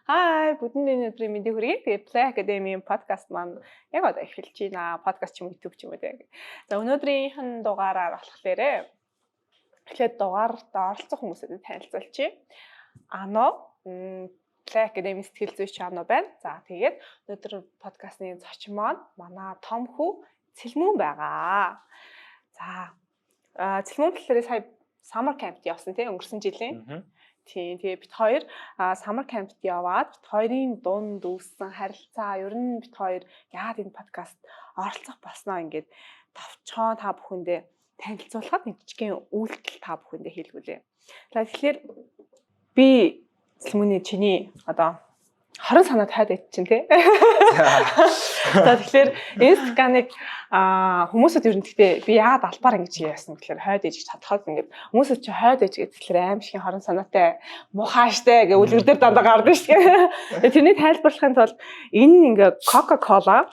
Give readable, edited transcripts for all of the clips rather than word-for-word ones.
Хай, бүгдний өдрийн мэндийг хүргэе. Тэгээ Play Academy podcast маань яг одоо эхэлж байна. Podcast ч юм уу, YouTube ч юм уу тэгээ. За өнөөдрийнхэн дугаараар болохоор эхлээд дугаарт оролцох хүмүүсэд танилцуулчих. Ано Play Academy сэтгэл зүйч Ано байна. За тэгээд өнөөдөр подкастны зочин маань манай том хүү Цэлмүүн байгаа. За Цэлмүүн болохоор сая summer camp-т явсан тий өнгөрсөн жилийн. Тийм тэгээ бид хоёр summer camp-т яваад бид хоёрын дунд үүссэн харилцаа ер нь бид хоёр яагаад энэ подкаст оролцох болсноо ингээд товчхон та бүхэндээ танилцуулахад нэг жижигхэн үйлдэл та бүхэндээ хэлгүүлээ. За тэгэхээр би Цэлмүүний чиний одоо 20 санаад хайд байт чинь тий. За тэгэхээр Instagram-ыг хүмүүсүүд ер нь гэхдээ би яагаад албаар ингэж яасан гэхээр хойд ээж гэж чадхаад ингээд хүмүүсүүд чи хойд ээж гэхэлэр аим шиг 20 санаатай мухааштай гэж үлгэр дээр дандаа гардаг шүү дээ. Тэрний тайлбарлахын тулд энэ ингээд Coca-Cola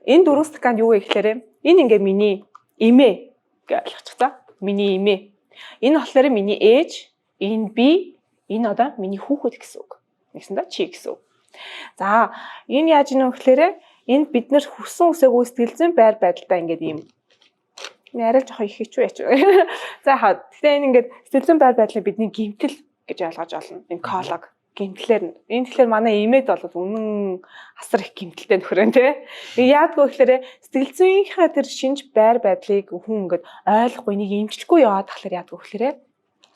энэ 4 стаканд юу вэ гэхээр энэ ингээд миний эмээ гэж ойлгочих та. Миний эмээ. Энэ болохоор миний ээж, энэ би, энэ одоо миний хүүхэд гэсэн үг. Нэгсэндээ чи гэсэн үг. За энэ яаж ийм вэ гэхээр энд бид нэр хүссэн үсээгүй сэтгэл зүйн байр байдалтай ингээд ийм арай жоохон их хичүү яач. За хаа гэхдээ энэ ингээд сэтгэл зүйн байр байдлыг бидний гэмтэл гэж ойлгож олно. Энэ колог гэмтлэр энэ тэгэхээр манай имэд бол үнэн асар их гэмтэлтэй нөхрөн тий. Яадгүй гэхээр сэтгэл зүйнхээ тэр шинж байр байдлыг хүн ингээд ойлгохгүй нэг эмчлэхгүй яваад тахлаар яадгүй гэхээр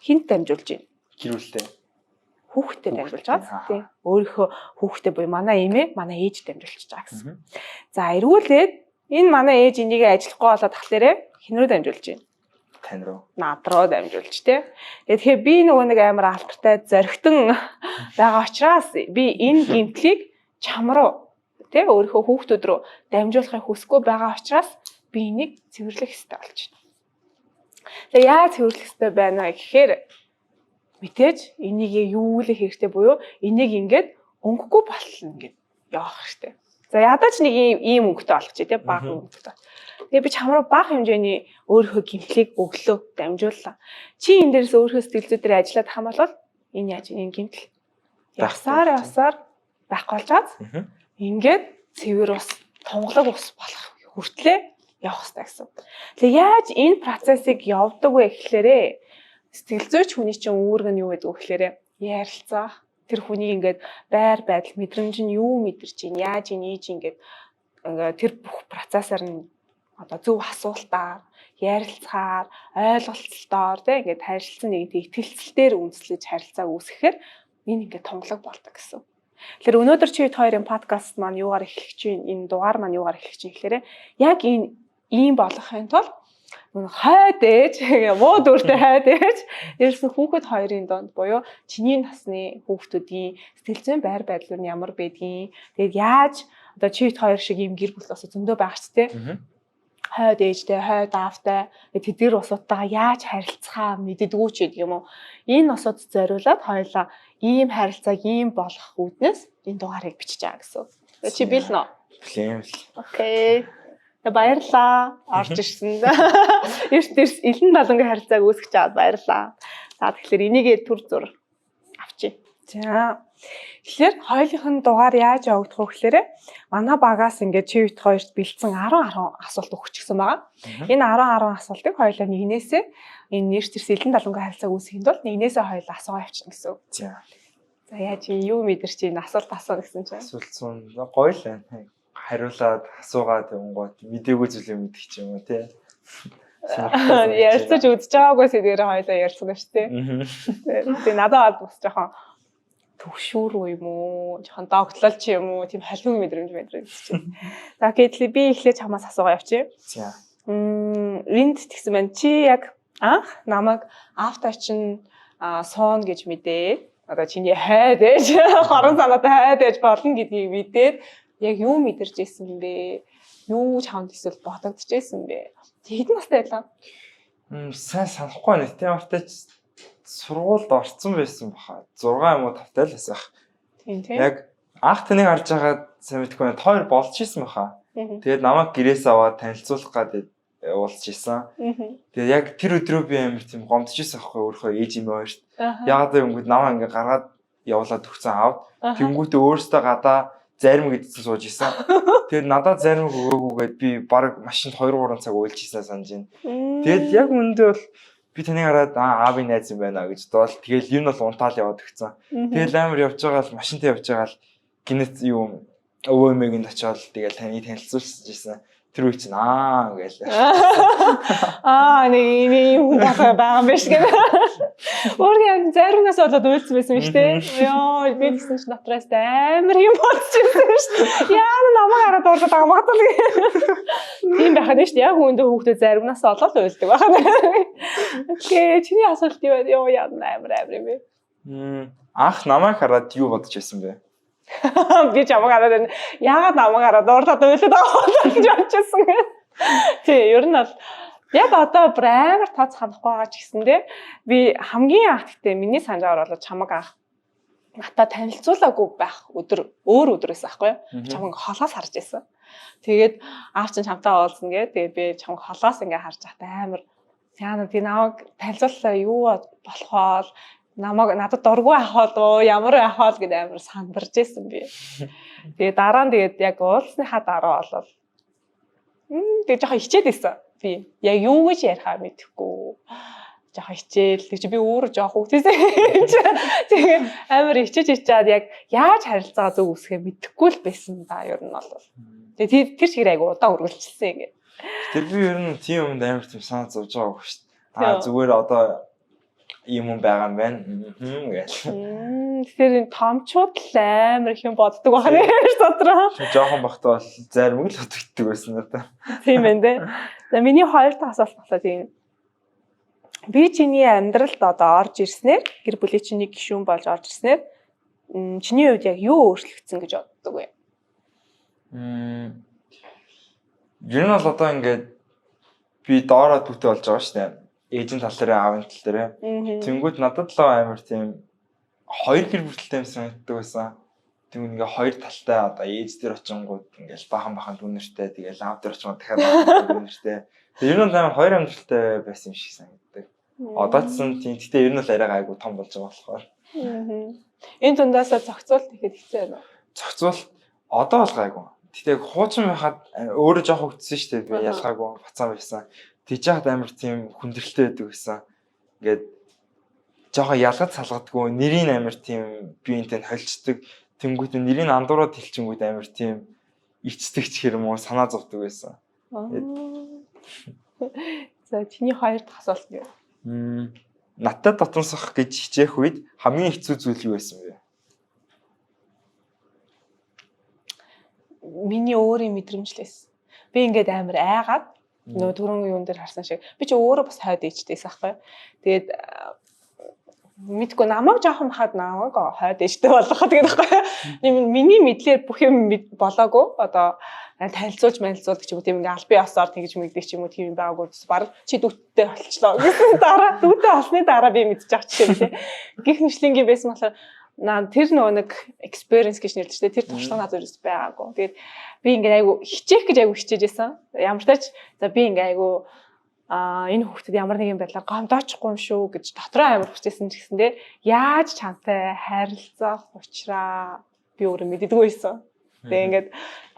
хинт дамжуулж байна. Гэрүүлтэй. Хүүхдэд дамжуулж байгаа тийм. Өөрийнхөө хүүхдэд буюу манай эмээ, манай ээж дамжуулж байгаа гэсэн. За эргүүлээд энэ манай ээж энийг ажиллахгүй болоод тахлаар хин рүү дамжуулж байна. Тань руу. Над руу дамжуулж тийм. Тэгэхээр би нөгөө нэг амар алдартай зоригтон байгаа учраас би энэ гэмтлийг чам руу тийм өөрийнхөө хүүхдүүд рүү дамжуулахыг хүсэхгүй байгаа учраас би энийг цэвэрлэх хэрэгтэй болж байна. За яа цэвэрлэх хэрэгтэй байна вэ гэхээр мэдээж энийг юулэх хэрэгтэй буюу энийг ингээд өнгөхгүй болно ингээд явах хэрэгтэй. За ядаж нэг ийм өнгөтэй болгочих тийм бага өнгөтэй. Тэгээ би чамруу бага хэмжээний өөрийнхөө гэмтлийг өглөө дамжууллаа. Чи энэ дээрээс өөрийнхөө сэтгэл зүй дээр ажиллаад хамаалал энэ яаж энэ гэмтэл явсаар байхгүй болж байгаа. Ингээд цэвэр ус, тунгалаг ус болох хүртлээр явах хэрэгтэй гэсэн. Тэгээ яаж энэ процессыг явуулдаг вэ гэхлээрээ сэтгэл зүйч хүний чинь үүрэг нь юу гэдэг вэ гэхээр ярилцах. Тэр хүний ингээд байр байдал мэдрэмж нь юу мэдэрч чинь яаж ийж ингээд тэр бүх процессор нь одоо зөв асуултаар ярилцахаар ойлголцолтоор тийм ингээд харилцсан нэгэнтэй итгэлцэлээр үндэслэж харилцааг үүсгэхээр энэ ингээд тунгалаг болдог гэсэн. Тэгэхээр өнөөдөр чи хоёрын подкаст маань юугаар эхлэх чинь энэ дугаар маань юугаар эхлэх чинь гэхээр яг энэ ийм болохын тулд хойд ээж муу дүртэй хойд ээж ерөөсөн хүүхэд хоёрын донд буюу чиний насны хүүхдүүдийн сэтгэл зүйн байр байдал нь ямар байдгийг тэгээд яаж одоо чивт хоёр шиг юм гэр бүл бас зөндөө байгаа ч тийм хойд ээжтэй хойд аавтай тэдгэр усуудтайгаа яаж харилцахаа мэддэггүй ч гэдэг юм уу энэ усууд зориулаад хоёулаа ийм харилцааг ийм болох үүднээс энэ дугаарыг бичиж байгаа гэсэн. Чи бил нөө? Билээ. Окей. Баярлаа. Орж ирсэн. Эрт элен далангийн харилцааг үүсгэж аваад баярлаа. За тэгэхээр энийгээ түр зур авчи. За. Тэгэхээр хоёулынх нь дугаар яаж явагдах вэ гэхээр манай багаас ингээд чивт хоёрт бэлдсэн 10 асуулт өгчихсэн байгаа. Энэ 10 асуултыг хоёулаа нэгнээсээ энэ нэрч тэрс элен далангийн харилцааг үүсгэхэд бол нэгнээсээ хоёулаа асуугаа явчихна гэсэн үг. За яаж юу мэдэрч энэ асуулт асуу гэсэн чинь. Асуулт суун гоё л байна. Хариулаад асуугаад явгонгууд мдээгүй зүйлээ мэдчих ч юм уу тий. Ярьцаж үзэж байгаагүй сэдвээр хоёлаа ярьсан шүү дээ. Тэгээ надад бол бас жоохон төгшүүр юм уу, жоохон догтлол ч юм уу, тийм халуун мэдрэмж чинь. За гэтэл би эхлээд чамаас асуугаа явчих. За. Энд тэгсэн байна. Чи яг анх намайг автаа чинь суун гэж мэдээд одоо чиний хайд ээж хорон санаатай хайд ээж болно гэдгийг мэдээд яг юу мэдэрч ирсэн бэ? Юу чамд эсвэл бодогдож ирсэн бэ? Хэдэн настай байлаа? Сайн санахгүй байна. Тийм сургуульд орсон байсан баха. 6 юм уу 5 тал байсан. Тийм. Яг анх таныг харж байгаад сайн мэдгүй байна. Хоёр болж исэн баха. Тэгээд намайг гэрээс аваад танилцуулах гэдэг уулзж исэн. Тэгээд яг тэр өдрөө би амар тийм гомдож исэн аахгүй өөрөө ээж юм өөрт. Яагаад гэвэл намайг ингээ гаргаад явуулаад өгсөн аав. Тэнгүүтээ өөрөөсөө гадаа зарим гэдсэн сууж исэн. Тэгээд надад зарим өгөөгүйгээд би баг машинд 2-3 цаг уйлж исэн санаж байна. Тэгээд яг үндэ бол би таныг хараад аавын найз юм байна гэж боол. Тэгэл юу нь бол унтаал яваад өгсөн. Тэгэл амар явж байгаа л машинтай явж байгаа л гинэт юу өвөө эмээгэнд очиод тэгэл таны танилцуулж ирсэн. Тэр үе чинь гээл. Нэг юм байгаа биш гэнэ. Өөрийн заримнаас болоод үйлцсэн байсан юм шүү дээ. Йоо, би тэгсэн чинь дотроос амар юм болчихсон шүү дээ. Яа намайг хараад дурлаад байгаа магадгүй. Тийм байхад шүү дээ. Яг үүндээ хүүхдүүд заримнаас олоод уйлдаг байхад. Окей, чиний асуулт юу вэ? Йоо, яа амар юм бэ? Анх намайг хараад юу бодож байсан бэ? Би чамайг хараад яагаад намайг хараад дурлаад уйлаад байгаа гэж бодчихсон. Тий, ер нь бол яг одоо амар тооц хандахгүй байгаа ч гэсэндээ би хамгийн анх гэхдээ миний санджаар бол чамайг анх надад танилцуулаагүй байх өөр өдрөөс аахгүй юу? Чамайг холоос харж байсан. Тэгээд аав чинь чамтай уулзна гэ. Тэгээд би чамайг холоос ингээ харж байхад амар яана би намайг танилцууллаа юу болохоо намайг надад дургүй ахвал ямар ахвал гэдэг амар сандарч байсан би. Тэгээд дараа нь тэгээд яг уулзсныхаа дараа болол тэгээд жоохон хичээд байсан. Би яг юу гэж ярихаа мэдэхгүй. Жоохон хичээл. Тэг чи би өөрөө жоохон хөвтэйсэн. Тэгээд амар хичээж ичээд яг яаж харилцаа зөв үсгээ мэдэхгүй л байсан да ер нь бол. Тэгээд тэр шиг айгу удаан үргэлжилсэн ингэ. Тэр би ер нь тийм юмд амар тийм санаа зовж байгаагүй шүү дээ. Зүгээр одоо юм байгаа юм байна. Гэл. Тэгэхээр томчууд л амар их юм боддог байна дотроо. Жохон бахтаа бол зарим л боддог байсан надаа. Тийм байна те. За миний хоёр дахь асуулт болоо тийм. Би чиний амьдралд одоо орж ирснээр гэр бүлийн чиний гишүүн болж орж ирснээр чиний хувьд яг юу өөрчлөгдсөн гэж боддог вэ? Ер нь бол одоо ингээд би доороо түүтэй болж байгаа шүү дээ. Ээжийн тал дээр аавын тал дээр. Тэнгүүд надад л амар тийм хоёр гэр бүлтэй юм санагддаг байсан. Тэгвэл ингээ хоёр талтай одоо ээж дээр очингууд ингээл бахан дүүнэртэй тэгэл аав дээр очингууд дахиад бахан дүүнэртэй. Тэгээ ер нь амар хоёр амьдралтай байсан юм шиг санагддаг. Одоо ч тийм гэхдээ ер нь л арай гайгүй том болж байгаа болохоор. Энэ дундаас зохицуулт ихэд хэцүү байна уу? Зохицуулт одоо бол гайгүй. Гэхдээ хуучин байхад өөрөө жоох хөвдсөн шүү дээ. Би ялгаагүй бацаан байсан. Тэгж яхад амар тийм хүндрэлтэй байдаг гэсэн. Ингээд жоохон ялгаж салгадгүй нэрийн амар тийм биентэй холцдог. Тэнгүүтээ нэрийн андуураад хэлчингүүд амар тийм ичдэгч хэрэг мөн санаа зовдөг байсан. За чиний хоёр дахь асуулт юу? Надад дотносох гэж хичээх үед хамгийн хэцүү зүйл юу байсан бэ? Миний өөрийн мэдрэмжлээс. Би ингээд амар айгаад нөө түрүүн юун дээр харсан шиг би ч өөрөө бас хойд ээжтэйс аахгүй. Тэгээд мэдгүй намайг жоохон хаад намайг хойд ээжтэй болгоход тэгээд аахгүй. Миний мэдлэр бүх юм болоогүй. Одоо танилцуулж ч юм уу тийм ингээ аль бие осоор тэгж мэгдэг ч юм уу тийм байгаагүй. Бараг чи дүүттэй болчлоо гэсэн дараа дүүттэй олсны дараа би мэдчих жишээ тийм. Гэх мэтлэнгийн байсан болохоор тэр нөгөө нэг experience гэж нэрлэжтэй тэр туршлага надад ерөөс байгаагүй. Тэгээд би ингээ айгу хичээх гэж айгу хичээжсэн. Ямар тач за би ингээ айгу энэ хүүхдэд ямар нэгэн байдлаар гомдоочихгүй юм шүү гэж дотроо амар хүчээсэн ч гэсэндээ яаж чамтай харилцах учраа би өөрөө мэддэггүй байсан. Тэгээ ингээд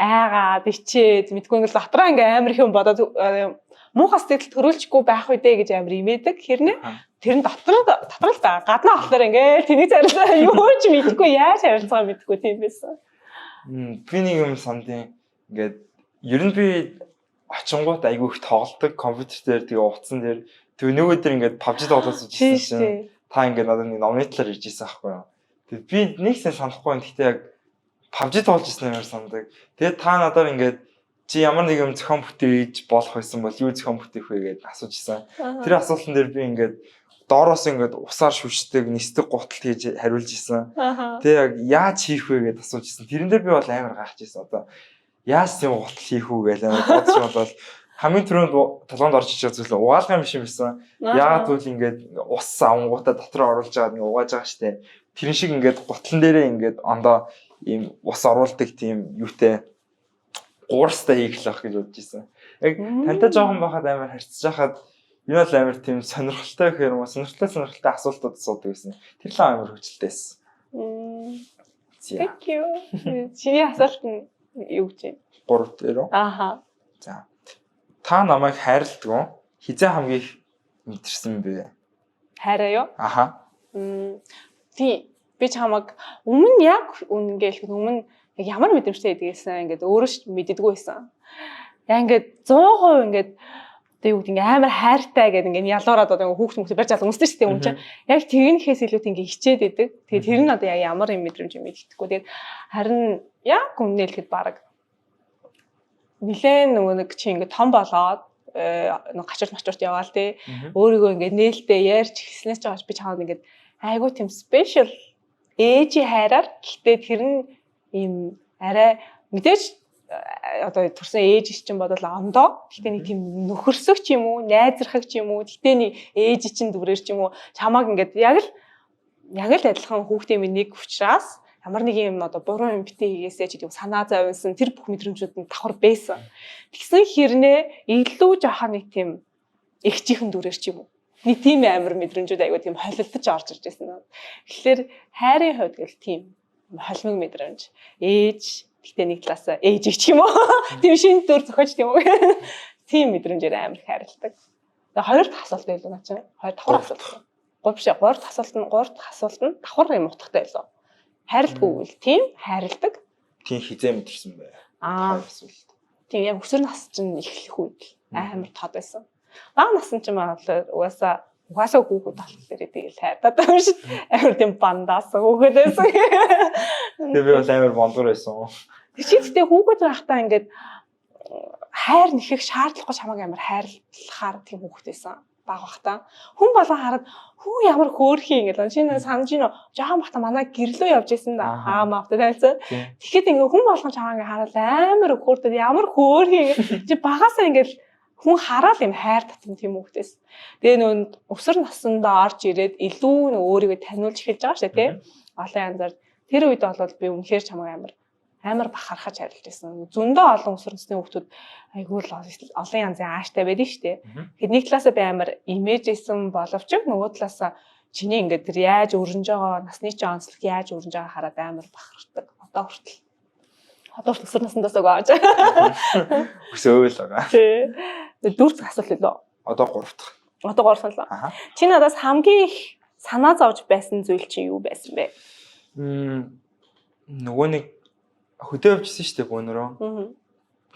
айгаад ичээд мэдгүй ингээд дотроо ингээ амар их юм бодоод муухай сэтгэл төрүүлчихгүй байх үедээ гэж амар имээдэг. Хэрнээ тэр нь дотроо л гаднаа болохоор ингээд тэний зарилаа юу ч мэдгүй яаж харилцаа мэдгүй тийм байсан. Би нэг юм сандын ингээд ер нь би очингууд айгүй их тоглолдог компьютер дээр тэгээ утсан дээр тэгээ нөгөө дээр ингээд PUBG тоглож үзсэн чинь та ингээд надад нэг номны талаар ирж ирсэн аахгүй юу. Тэгээ би нэг сайн санахгүй юм. Гэхдээ яг PUBG тоглож ирсэн юм сандаг. Тэгээ та надаар ингээд чи ямар нэг юм зохион бүтээж болох байсан бол юу зохион бүтээх вэ гэж асуужсэн. Тэр асуултан дээр би ингээд доороос ингээд усаар шүвшдэг, нисдэг гутал хийж хариулж исэн. Тэгээ яг яаж хийх вэ гэж асуужсэн. Тэрэн дээр би бол амар гайхаж исэн. Одоо яаж тийм гутал хийх үү гэж амар бодож бол хамгийн түрүүнд толгоонд орж ичиж байгаа зүйл угаалгын юм шиг байсан. Яагаад гэвэл ингээд ус авангуудаа дотроо оруулж байгаа нэг угааж байгаа штэ. Тэрэн шиг ингээд гутлан дээрээ ингээд ондоо ийм ус оруулдаг тийм юутай гуурстай хийх л ах гэж бодож исэн. Яг тантай жоохон байхад амар харьцаж байхад энэ бол амар тийм сонирхолтой гэхээр сонирхолтой асуултууд асуудаг байсан. Тэр л амар хөвчлөлтэйсэн. Thank you. Чиний асуулт нь юу гэж байна? 3 дээр үү? Ааха. За. Та намайг хайрладаг уу? Хизээ хамгийн их мэдэрсэн бэ? Хайраа юу? Аха. Тий. Би чамаг өмнө яг үнэнгээл өмнө яг ямар мэдрэмжтэй байдгийсэн ингээд өөрөө ч мэддэггүй байсан. Яа ингээд 100% ингээд тэг юу гэдэг амар хайртай гэдэг ингээд ялуураад одоо хүүхд барьж алга өмсдөг шүү дээ юм чинь. Яг тэгнэхээс илүүт ингээд хичээд идэг. Тэгээд тэр нь одоо яг ямар юм мэдрэмж юм мэддэхгүй. Тэгээд харин яг өмнө хэлэхэд баг нилээн нөгөө нэг чи ингээд том болоод гачирч мачурт яваал тий. Өөрийгөө ингээд нээлттэй ярьж хэлснээс ч байгаа би чамд ингээд айгуу тийм спешиал ээжи хайраар гэхдээ тэр нь ийм арай мэдээж одоо төрсэн ээж чинь бодвол ондоо гэхдээ нэг тийм нөхөрсөг ч юм уу найзрахаг ч юм уу гэхдээ нэг ээж чинь дүрээр ч юм уу чамааг ингээд яг л адилхан хүүхдийн минь нэг учраас ямар нэг юм одоо буруу юм битээ хийгээсэй ч гэдэг санаа зовсон тэр бүх мэдрэмжүүд нь давхар байсан. Тэгсэн хэрнээ илүү жоохон нэг тийм эгчийнхэн дүрээр ч юм уу нэг тийм амар мэдрэмжүүд айгуу тийм холилдож орж ирж байсан. Тэгэхээр хайрын хувьд гэл тийм холимог мэдрэмж ээж гэхдээ нэг талаас ээж ч юм уу тийм шинэ төр зохиож тийм үү тийм мэдрэмжээр амар хайрладаг. Тэгээ хоёр дахь асуулт байлаа наа чинь. Хоёр давхар асуулт. Гурав дахь асуулт нь давхар юм утгатай байлаа. Хайрладаггүй гэвэл тийм хайрладаг. Тийм хизээ мэдэрсэн бай. Асуулт. Тийм яг өсвөр нас чинь эхлэх үед амар тод байсан. Бага насны чинь угаасаа хүүхэд болохоор тэгэл хайртаад байгаа шүү. Амар тийм бандаас хүүхэд байсан. Тэгээ би бол амар бондгор байсан. Тэгшээдтэй хүүхэд байхдаа ингээд хайр нэхэх шаардлагагүй чамайг амар хайрлахаар тийм хүүхэд байсан. Бага байхдаа хүн болон хараад хүү ямар хөөрхий ингээд шинэ санаж ийн жоохон бахта манай гэрлөө явж исэн да маавтай тайлцаа. Тэгэхэд ингээд хүн болгон чамайг хараад амар хөөрдөд ямар хөөрхий чи багасаа ингээд хүн хараад юм хайр татсан тийм хүүхдээс. Тэгээ нөө өсвөр насндаа орж ирээд илүү нөө өөрийгөө таниулж эхэлж байгаа шүү дээ, тийм. Олон янзаар тэр үед бол би үнэхээр чамайг амар бахархаж хайрлаж байсан. Зөндөө олон өсвөр насны хүүхдүүд айгүй л олон янзын ааштай байдаг шүү дээ. Тэгэхээр нэг талаасаа би амар имижсэн боловч нөгөө талаасаа чиний ингээд тэр яаж өрнөж байгаа насны чинь онцлог яаж өрнөж байгаа хараад амар бахархдаг. Одоо хүртэл өсвөр наснаас өгөөж. Өсөөл байгаа. Тий. 4 дахь асуулт лөө. Одоо 3 дахь. Одоо 3 асуулт. Чи надаас хамгийн их санаа зовж байсан зүйл чи юу байсан бэ? Нөгөө нэг хөдөө явжсэн шүү дээ бөөнөрөө.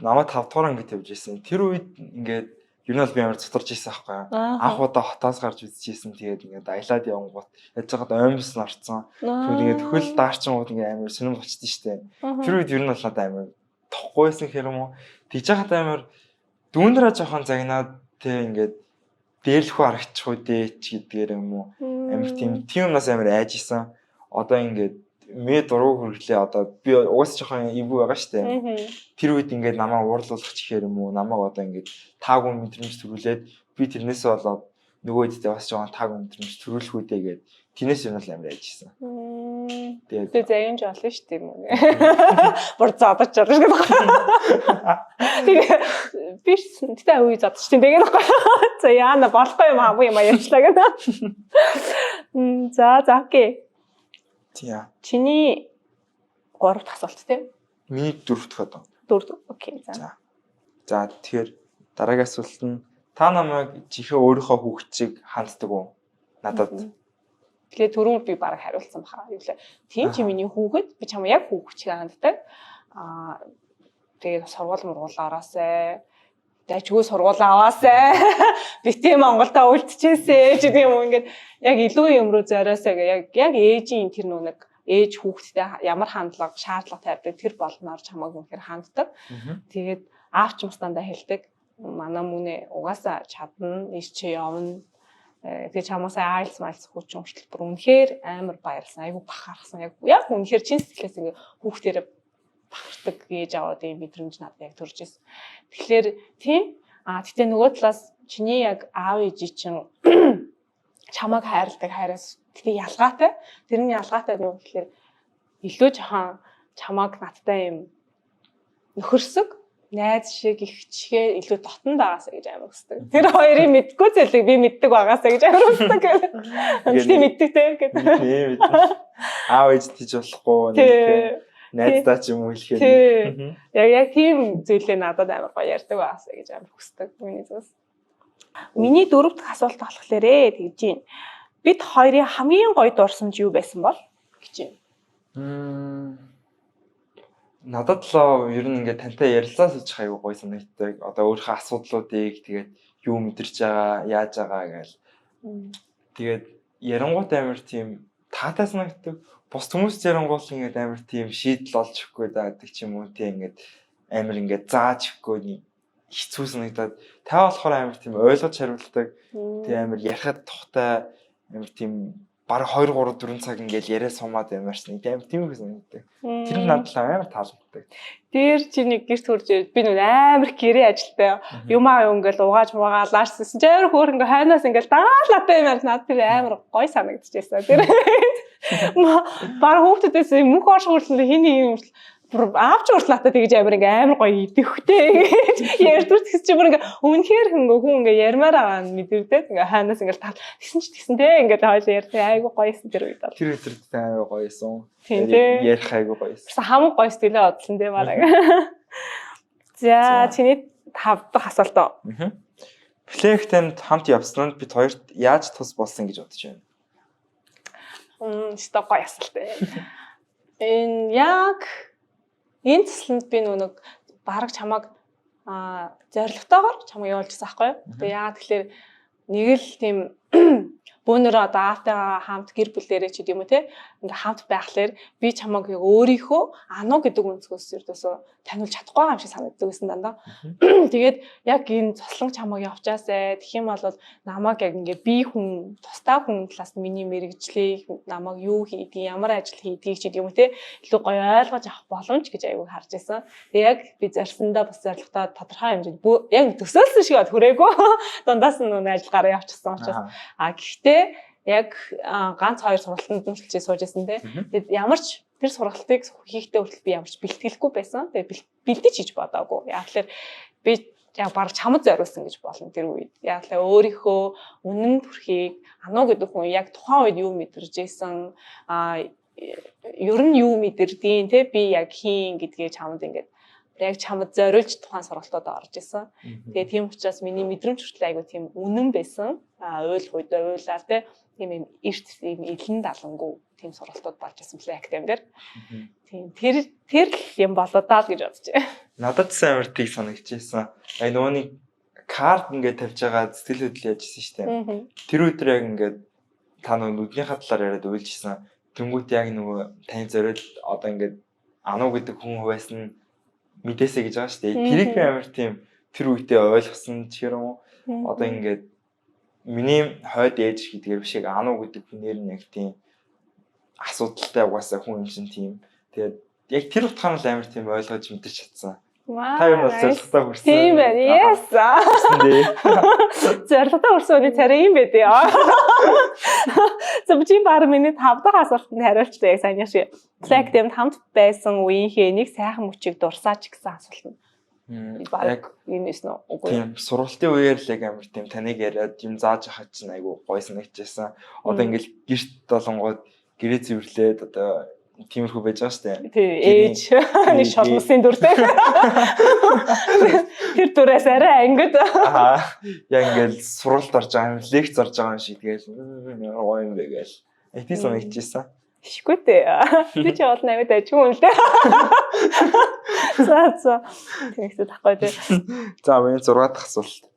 Намаа 5 дугаар ангид явжсэн. Тэр үед ингээд ер нь бол би амар цутарч ийсэн аахгүй. Анх удаа хотоос гарч үзчихсэн. Тэгээд ингээд аялаад явангууд яаж байгаад оймс нарцсан. Тэгээд ингээд хөл даарчингууд ингээд амар сонирм болчихдээ шүү дээ. Тэр үед ер нь бол надад амар тоохгүйсэн хэрэг юм уу? Тэгж яхад амар дүүнраа жоохон загнаад тэг ингээд дээрлэхүү харагчих уу дээ ч гэдгээр юм уу? Амар тийм юмнаас амар айж исэн. Одоо ингээд мэ дуруу хөрглээ одоо би угаас жоохон ивүү байгаа штэ. Тэр үед ингээд намаа уурлуулах чихээр юм уу намаа одоо ингээд таагүй мэдрэмж төрүүлээд би тэрнээсээ болоод нөгөө хэдтэй бас жоохон таагүй мэдрэмж төрүүлэх үедээ гээд тэрнээс юм л амар яжсэн. Тэгээд заяан ч олно штэ юм уу. Бүр задаж чадаж байгаа. Тэгээ би тэгтээ үе задаж штэ тэгээд байхгүй. За яана болохгүй юм аа юм ярьчлаа гэдэг. За окей. Тийм. Чиний 3 дахь асуулт тийм. Миний 4 дахь одоо. 4. Окей. За. За тэгэхээр дараагийн асуулт нь та намайг жихээ өөрийнхөө хүүхэд чиг ханддаг уу? Надад. Тэгээ түрүүн би бараг хариулсан баха. Юу лээ. Тийм чи миний хүүхэд би чамаа яг хүүхэд чиг ханддаг. Тэгээ сургууль мургуулаараасай. Дайчгүй сургууль аваасай. Би тийм Монголда үлдчихээсэй ч гэдэг юм уу ингээд яг илүү юм руу зориосоо яг ээжийн тэр нүг ээж хүүхэдтэй ямар хандлага шаардлага тавьдаг тэр болноор чамайг үнэхээр ханддаг. Тэгээд аавч мустандаа хэлдэг. Манай мүнэ угаасаа чадна, иш чи явна. Тэгээд чамаасаа айлс хүч өмчлөлт бүр үнэхээр амар баярлсан. Айгу бахархсан. Яг үнэхээр чин сэтгэлээс ингээд хүүхдээр бахархдаг ээж аваад ийм мэдрэмж надад яг төрж ирсэн. Тэгэхээр тийм тэгтээ нөгөө талаас чиний яг аав ээжи чинь чамайг хайрладаг хайраас тэгээ ялгаатай. Тэрний ялгаатай нь юу гэхээр илүү жоохон чамайг надтай юм нөхөрсөг, найз шиг их чихээ илүү дотн байгаасаа гэж амар хүсдэг. Тэр хоёрыг мэдгүй зүйлийг би мэддэг байгаасаа гэж амар хүсдэг. Тийм мэддэг те гэдэг. Аав ээж тийж болохгүй нэг найздаа ч юм уу хэлэхээр. Яг тийм зүйлээ надад амар гоё ярьдаг байгаасаа гэж амар хүсдэг. Миний зүгээс. Миний дөрөв дэх асуулт болохоор тэгж байна. Бид хоёрын хамгийн гоё дурсамж юу байсан бол гэж байна. Надад л ер нь ингээд тантай ярилцаа суучих аягүй гоё санагддаг. Одоо өөрийнхөө асуудлуудыг тэгээд юу мэдэрч байгаа, яаж байгаа гээл. Тэгээд ярангуут амар тийм таатай санагддаг. Бус хүмүүс ярангуут ингээд амар тийм шийдэл олж өгөхгүй даадаг ч юм уу тийм ингээд амар ингээд зааж өгөхгүй хэцүү санагдаад та болохоор амар тийм ойлгож хариулдаг. Тэгээ амар ярихад тухтай амар тийм бараг 2 3 4 цаг ингээл яриа сумаад ямарч нэг амар тийм их санагддаг. Тэр нь надад амар таалагддаг. Тэр чи нэг гэрт хурж би нэг амар гэрээ ажилтай юмаа ингээл угааж муугаа лаашсан чи амар хөөр ингээ хайнаас ингээл даалаатай юм надад тэр амар гоё санагдчихсан. Тэр бараг хүүхдүүдээс мөнх орш хөрлөн хиний юм аавч уртлаатай тэгж амар гоё идэвхтэй гэж ярьдаг чи бүр ингээ үнэхээр хүн ингээ ярмаар байгаа нь мэдэрдэг ингээ хайнаас ингээ тал тэгсэн ч тэгсэн те ингээ хоол ярьдаг айгу гоёсэн тэр үед бол тэр өдрөд айгу гоёсэн ярих айгу гоёсэн бас хамгийн гоё стилээ бодлон те бараг за чиний 5 дахь асуулт Флэхтэнд хамт явснанд бид хоёрт яаж тус болсон гэж бодож байна? Стop гоё асуулт яг энэ цэслэнд би нэг бараг чамаг зоригтойгоор чамаг явуулчихсан байхгүй юу? Тэгээ яагаад тэгэхээр нэг л тийм бүүнөр одоо аавтайгаа хамт гэр бүлээрээ ч гэдэм үү те ингээ хамт байхлаар би чамаг өөрийнхөө ануу гэдэг өнцгөөс ердөөсөө таниулж чадахгүй байгаа юм шиг санагддаг гэсэн дандаа. Тэгээд яг энэ цослон чамаг явчаасай тэгэх юм бол намайг яг ингээ би хүн тустай хүн талаас миний мэрэгжлийг намайг юу хийдэг ямар ажил хийдгийг ч гэдэм үү те илүү гоё ойлгож авах боломж гэж аягүй харж байсан. Тэгээд яг би зорьсондоо бас зорилготой тодорхой хэмжээнд яг төсөөлсөн шиг хүрээгүй дундаас нь нүүн ажил гараа явчихсан учраас гэхдээ яг ганц 2 сургалтанд нэмэлтчээ сууж байсан те. Тэгээд ямар ч тэр сургалтыг хийхдээ хүртэл би ямар ч бэлтгэлгүй байсан. Тэгээд бэлдэж хийж бодоагүй. Яг л би яг баг чамд зориулсан гэж болно тэр үед. Яг л өөрийнхөө үнэн төрхийг ануу гэдэг хүн яг тухайн үед юу мэдэрж ийсэн ер нь юу мэдэрдیں۔ Тэ би яг хийн гэдгээ чамд ингээд яг чамд зориулж тухайн сургалтууд орж исэн. Тэгээ тийм учраас миний мэдрэмж хүртэл айгу тийм үнэн байсан. Уйлаар те тийм юм эрт тийм илэн далангуу тийм сургалтууд болж исэн флэк гэм дээр. Тийм тэр л юм болоо даа гэж бодож байна. Надад амар тийг санагдчихсан. Нууны карт ингээд тавьж байгаа сэтгэл хөдлөл яжсэн шүү дээ. Тэр өдөр яг ингээд та нүднийхээ талаар яриад уйлжсэн. Тэнгүүт яг нөгөө тань зориул одоо ингээд ануу гэдэг хүн байсан мэдээсэ гэж байгаа шүү дээ. Тэрийг би амар тийм тэр үедээ ойлгосон ч юм уу. Одоо ингээд миний хойд ээж гэдгээр биш яг ануу гэдэг хүнээр нь яг тийм асуудалтай угаасаа хүн юм шин тийм. Тэгээд яг тэр утгаар нь амар тийм ойлгож мэдэрч чадсан. Та юу бас зорилготой хүрсэн. Тийм байна. Yes. Зорилготой хүрсэн үний царай юм байдээ. Зөв баг миний 5 дахь асуултанд хариулчлаа яг сайн шиг. Флэк дэмд хамт байсан үеийнхээ нэг сайхан мөчийг дурсаач гэсэн асуулт нь. Яг энэс нөө үгүй. Тийм сургалтын үеэр л яг амар тийм таныг яриад юм зааж ахад чинь айгу гоё санагдчихсан. Одоо ингээл гэрт долонгууд гэрээ цэвэрлээд одоо тиймэрхүү байж байгаа шүү дээ. Тий, ээж нэг шолмосын дүртэй. Тэр дүрээс арай ангид. Яг ингээл суралт орж байгаа юм, лекц орж байгаа юм шиг тэгэл гоё юм бэ гээл. Эти санагдчихсан. Тишгүй дээ. Би ч бол навид ажгүй юм л дээ. За. Тэгээс тахгүй дээ. За, миний 6 дахь асуулт.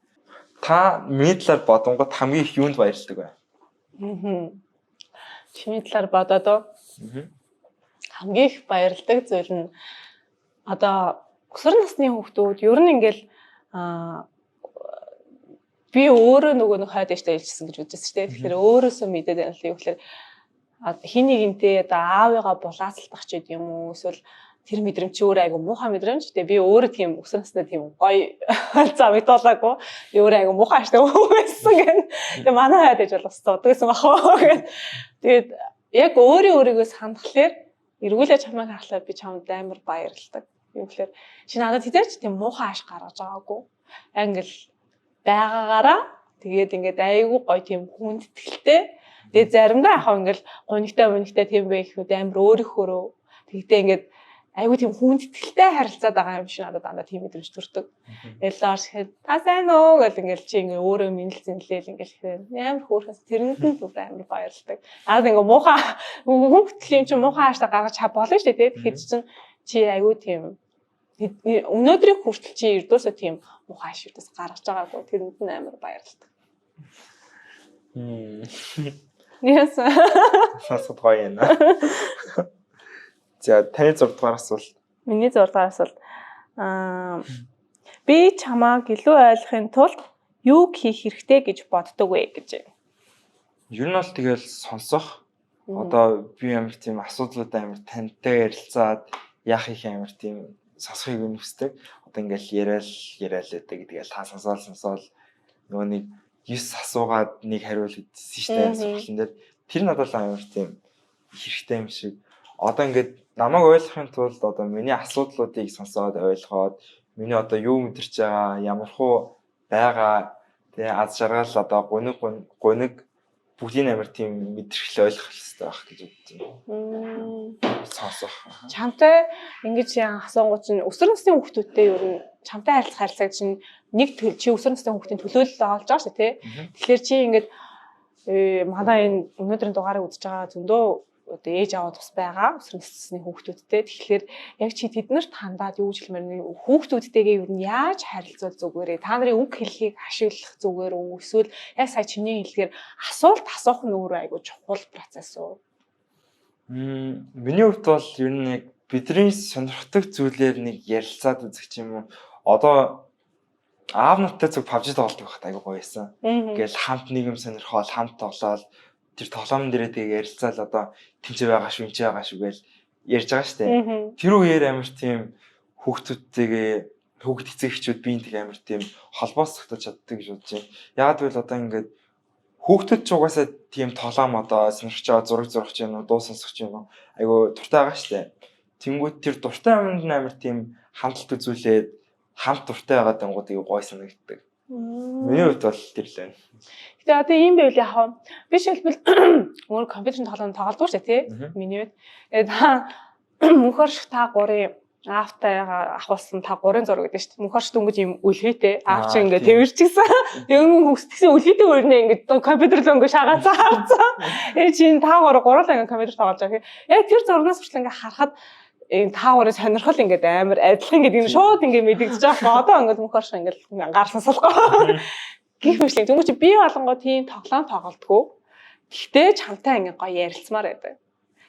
Та миний талаар бодонгод хамгийн их юунд баярлдаг вэ? Чиний талаар бодоод хамгийн их баярладаг зүйл нь одоо өсвөр насны хүүхдүүд ер нь ингээл би өөрөө нөгөө нэг хойд дэжтэй илжсэн гэж үзсэн шүү дээ. Тэгэхээр өөрөөсөө мэдээд байна л юу гэхээр хин нэгнтэй одоо аавыгаа булаацалтах ч гэдэм юм уу эсвэл тэр мэдрэмж өөр айгу муухай мэдрэмж. Тэгээ би өөрөө тийм өсвөр насны тийм гоё замдуулаагүй. Би өөрөө айгу муухай штэ байсан гэн. Тэгээ манай хойд ээж бол бас дууддаг гэсэн бахаа гэн. Тэгээд яг өөрийнхөө санахлаар эргүүлээ чамайг харахлаа би чамд амар баярлалдаг. Юу гэхээр чи надад хэзээ ч тийм муухай ааш гаргаж байгаагүй. Яг ингээл байгаагаараа тэгээд ингээд айгүй гоё тийм хүндэтгэлтэй. Тэгээд заримдаа яхаа ингээл гонигтай тийм байх ихэд амар өөрийнхөөрөө тэгтээ ингээд айгүй тийм хүндэтгэлтэй харилцаад байгаа юм шиг надад дандаа тийм мэдрэмж төрдөг. Эллоор шихэд та сайн уу гэл ингээл чи ингээ өөрөө минэлцэнлээл ингээл амар хөөрхөс тэрэнд нь бүр амар баярлдаг. Надад ингээ муухай хүүхдэл юм чи муухай ааштай гаргаж чад болно шүү дээ. Тэгэхээр чин чи айгүй тийм өнөөдрийн хүртэл чи эрдөөсөө тийм муухай ааштай гаргаж байгаагүй тэрэнд нь амар баярлдаг. Yes. Сонсод гоё юм. За таны 6 дугаар асуулт. Миний 6 дугаар асуулт. Би чамааг илүү ойлгохын тулд юу хийх хэрэгтэй гэж боддог вэ гэж. Ер нь бол тэгэл сонсох. Одоо би амар тийм асуудлууд амар тантай ярилцаад яах их амар тийм сонсохыг үнэвсдэг. Одоо ингээл яриал байдаг гэдгээл та сонсоол нөгөө нэг 9 асуугаад нэг хариул хийсэн шүү дээ сургалтын дээр. Тэр надад амар тийм хэрэгтэй юм шиг. Одоо ингээд намайг ойлгохын тулд одоо миний асуудлуудыг сонсоод ойлгоод миний одоо юу мэдэрч байгаа, ямар хуу байгаа, тэгээ аз жаргал одоо гуниг бүгдийн амар тийм мэдэрхэл ойлгох хэрэгтэй байх гэж бодчих юм. Сонсох. Чамтай ингэж асуунгууд чинь өсвөр насны хүүхдүүдтэй ер нь чамтай харилцах чинь нэг чи өсвөр насны хүүхдийн төлөөлөл олж байгаа шүү тий. Тэгэхээр чи ингээд манай энэ өнөөдрийн дугаарыг үзэж байгаа зөндөө одоо ээж аваа тус байгаа өсвөр насны хүүхдүүдтэй. Тэгэхээр яг чи тэднэрт хандаад юу гэж хэлмээр хүүхдүүдтэйгээ юу нь яаж харилцах зүгээрээ та нарын үг хэлхийг ашиглах зүгээр үү эсвэл яг сая чиний хэлгээр асуулт асуух нь өөрөө айгүй чухал процесс үү? Миний хувьд бол ер нь яг бидний сонирхдаг зүйлээр нэг ярилцаад үзэх юм уу. Одоо аав нартай зүг PUBG тоглодог байхад айгүй гоё байсан. Ингээл хамт нэг юм сонирхоод хамт тоглоод тэр тоглоомн дээрээ тэгээ ярилцаал одоо тэнцээ байгаа шүү, энэ байгаа шүү гэж ярьж байгаа штэ. Тэр үеэр амар тийм хүүхдүүдтэйгээ хүүхд эцэг эхчүүд биентэй амар тийм холбоос тогтож чаддаг гэж бодож байна. Яагаад гэвэл одоо ингээд хүүхдүүд ч угаасаа тийм тоглоом одоо сонирхож байгаа зураг зурхаж байна уу, дуу сонсож байна уу? Айгу дуртай байгаа штэ. Тэнгүүд тэр дуртай юмд амар тийм хандлт үзүүлээд хамт дуртай байгаа дангуудыг гой санагддаг. Миний хувьд бол тэр л байна. Гэтэ одоо ийм байвал яах вэ? Би шилбэл өөр компьютерийн тоглоом тоглодог шүү дээ тий. Миний хувьд. Та мөнхөрш та 3 аавтайгаа ахуулсан та 3 зураг гэдэг шүү дээ. Мөнхөрш дөнгөж юм үлхийтэй аав чи ингээд тэрчгсэн. Юм хүсдэгсэн үлхийтэй өрнөө ингээд компьютер л өнгө шагаацаа харцаа. Чинь та 3 гурлаа ингээд компьютер тоглож байгаа. Яг тэр зурнаас хүртэл ингээд харахад та өөрөө сонирхол ингээд амар адилхан гэдэг нь шууд ингээд мэдэгдэж байгаа. Одоо ингээд мөнхөрш ингээд анхаарсан суулгаа. Гэх мэтлээ. Тэнгуү чи би болонгоо тийм тоглоом тоглолтгүй. Гэхдээ чамтай ингээд гоё ярилцмаар байдаг.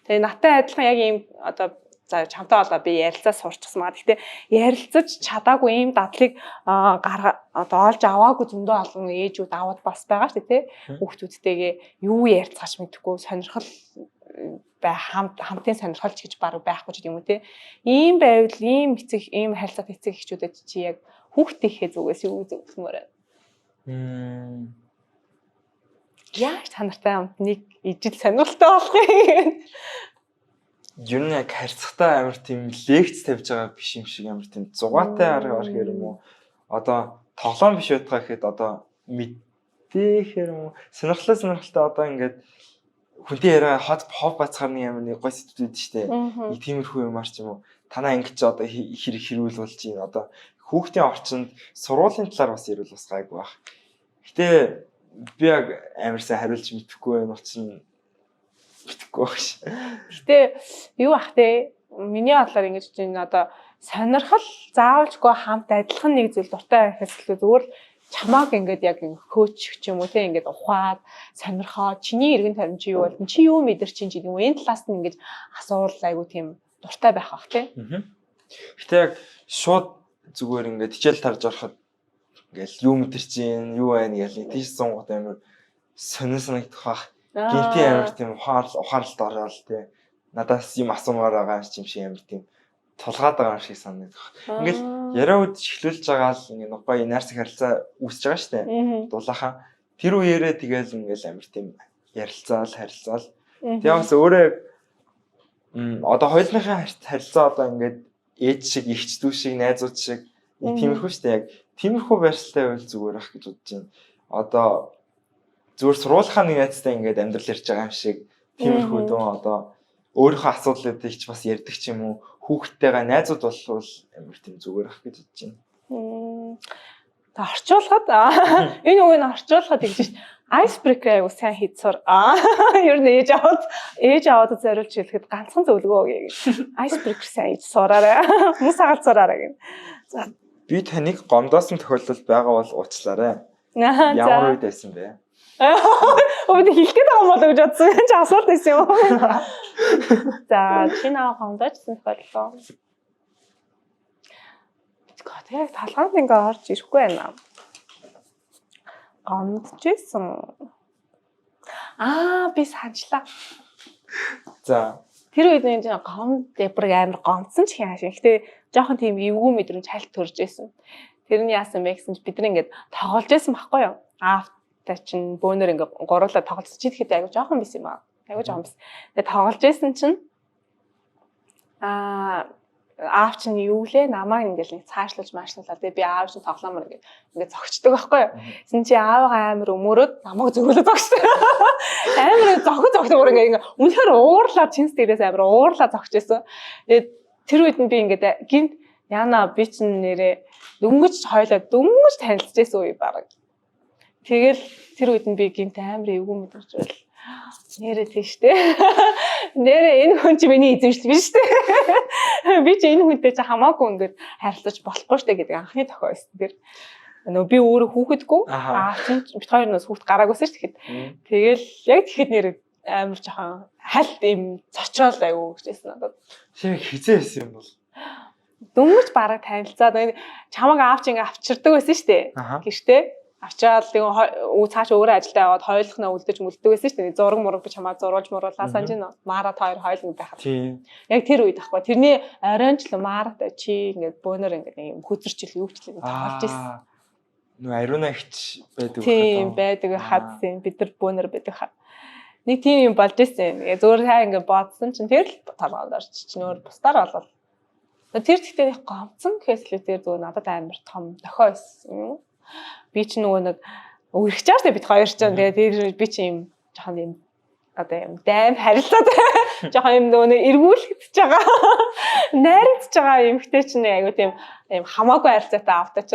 Тэгээ наттай адилхан яг ийм одоо за чамтай болоо би ярилцаа сурчсан маа. Гэхдээ ярилцаж чадаагүй ийм дадлыг одоо олж аваагүй зөндөө олон ээжүүд аваад бас байгаа шүү дээ тий. Хүүхдүүдтэйгээ юу ярилцгаач мэдэхгүй сонирхол хамтын сонирхолч гэж баг байхгүй ч юм уу тий. Ийм байвал ийм эцэг ийм харилцаат эцэг эхчүүдэд чи яг хүүхдийнхээ зүгээс юу зөвлөмөр байна? Яаж та нартай хамт нэг ижил сонирхолтой болох юм? Ер нь яг харьцахтаа амар тийм лекц тавьж байгаа биш юм шиг амар тийм зугаатай арга гэх юм уу. Одоо тоглоом биш байтгаа гэхэд одоо мэдээхэр юм уу. Сонирхолтой одоо ингээд хүнтэй яриа хов бацгаар нэг амар нэг гой сэтгэл үүд штэ. Нэг тиймэрхүү юмар ч юм уу. Танаа ингэж одоо хэрэг хэрүүл болж юм. Одоо хүүхдийн орчинд сургуулийн талаар бас ярил бас гайгүй байх. Гэтэ би яг амар сайн хариулж мэдэхгүй байх учраас мэдэхгүй байх ш. Гэтэ юу ах те миний бодлоор ингэж чинь одоо сонирхол заавалжгүй хамт адилхан нэг зүйл дуртай байхаас илүү зүгээр чамааг ингээд яг хөөчих ч юм уу те ингээд ухаад сонирхоод чиний эргэн тойрон чи юу бол чи юу мэдэр чинь ч гэдэг юм уу энэ талаас нь ингээд асуул айгу тийм дуртай байх бах те. Гэтэ яг шууд зүгээр ингээд хичээл тарж ороход ингээл юу мэдэрч чинь юу байна гэж тийш сунгууд амар сонирхох бах. Гинти амар тийм ухаарлалт ороод те надаас юм асуумаар байгаа юм шиг амар тийм тулгаад байгаа юм шиг санагдах. Ингээл яриа үд эхлүүлж байгаа л ингээ гоё найрсаг харилцаа үүсэж байгаа штэ. Дулаахан тэр үеэрээ тэгэл ингээл амар тийм ярилцаал харилцаал. Тэгээ бас өөрөө одоо хоёулынхаа харилцаа одоо ингээд ээж шиг, ихч дүү шиг, найзууд шиг тиймэрхүү шүү дээ. Яг тиймэрхүү байршилтай байвал зүгээр ах гэж бодож байна. Одоо зүгээр сургуулийнхаа нэг найзтай ингээд амьдрал ярьж байгаа юм шиг тиймэрхүү дөө одоо өөрийнхөө асуудлуудыг ч бас ярьдаг ч юм уу, хүүхдтэйгээ найзууд болвол амар тийм зүгээр ах гэж бодож байна. Орчуулахад энэ үгийг орчуулахад гэж шүү дээ. Icebreaker аягүй сайн хийцээр. Ер нь ээж аваад зориулж хэлэхэд ганцхан зөвлөгөө өгье гэж. Icebreaker сайн хийж сураарай. Хүмүүс хагалцаарай гэнэ. За би таныг гомдоосон тохиолдол байгаа бол уучлаарай. Ямар үед байсан бэ? Өөд хэлгээд байгаа юм болоо гэж бодсон. Чи асуулт байсан юм уу? За чи наа гомдоожсэн тохиолдол. Яг талгаанд ингээ орж ирэхгүй байна. Гомдчихсэн. Би санчлаа. За. Тэр үед нэг гомд дэбрэг амар гомдсон ч яаш. Гэхдээ жоохон тийм эвгүй мэдрэмж хальт төрж исэн. Тэрний яасан бэ гэсэн чи бид нэг ингээд тоглож исэн байхгүй юу? Аавтай чинь бөөнөр ингээ гуруулаа тоглож чийхэд айгу жоохон бис юм аа. Айгу жоохон бис. Тэгээ тоглож исэн чинь аав чинь юу лээ намайг ингээл нэг цаашлуулж maaшлуулаад би аав чинь тоглоомор ингээд зогчдөг байхгүй юу. Тэсэн чи аавгаа амар өмөрөөд намайг зөрүүлээд зогсдог. Амар зогтоор ингээ үнэхээр уурлаад чинс дээрээс амар уурлаад зогчээсэн. Тэгээд тэр үед нь би ингээд гинт яна би чинь нэрээ дөнгөж танилцчихсэн үе баг. Тэгэл тэр үед нь би гинт амар эвгүй мэдэрч байл. Нэрээ тийштэй. Нэрээ энэ хүн чи миний эзэмшил биш үү? Би чи энэ хүнтэй чи хамаагүй ингээд харилцаж болохгүй штэ гэдэг анхны тохиол байсан. Тэр би өөрөө хүүхэдгүй чинь бит хоёр нас хүүхд гараагүйсэн шүү тэгэхэд. Тэгэл яг тэгэхэд нэр амар жоохон хальт юм цочрол аягүй гэжсэн надад. Чи хизээ байсан юм бол дөнгөж бараг танилцаад чамаг аав чи ингээд авчирдаг байсан штэ. Гэртээ авчаал цааш өөрөө ажилдаа яваад хойлохноо үлдэж мүлддэг байсан шүү дээ. Зураг мураг би чамаа зурулж мууруулаа санаж байна. Марат хоёр хойлно байхад. Яг тэр үед ахгүй. Тэрний оройн ч л Марат чи ингээд бөөнөр ингээд юм хөзөрчл юу ч л тоглож ирсэн. Нүү ариуна ихч байдаг. Тийм байдаг хадсан. Бид нар бөөнөр байдаг хаа. Нэг тийм юм болж ирсэн. Зүгээр хаа ингээд бодсон чинь тэр л толгойд орч чинь өөр бусдаар болол. Тэр тэгтээ гомцсон гэхээс л тэр зүгээр надад амар том дохио байсан. Би ч нөгөө нэг өргөчөөс бид хоёр ч тэгээд би ч юм жоохон юм одоо юм дайм харилцаад жоохон юм нөгөө эргүүлэгдэж байгаа найрагдж байгаа юмхтэй ч айгу тийм хамаагүй харилцаатай аавтай ч.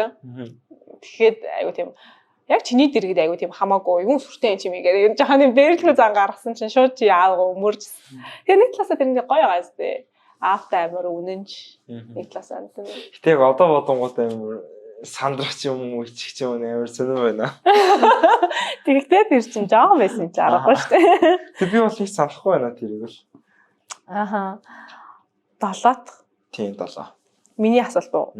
Тэгэхэд айгу тийм яг чиний дэргэд айгу тийм хамаагүй юм сүртэй юм чимээгээр жоохон юм дээрлэхүү зан гаргасан чинь шууд чи аав өмөрж. Тэгээ нэг талаасаа тэр ингээ гоё байгаа зү. Аавтай амар үнэнч нэг талаасаа. Гэтэ одоо бодонгууд амар сандрах юм уу ичих юм амар сонир байна. Тэгтээ тэр чинь жоохон байсан ч аргагүй шүү дээ. Тэг би бол их санахгүй байна тэрийг л. 7-т. Тийм 7. Миний асуулт уу?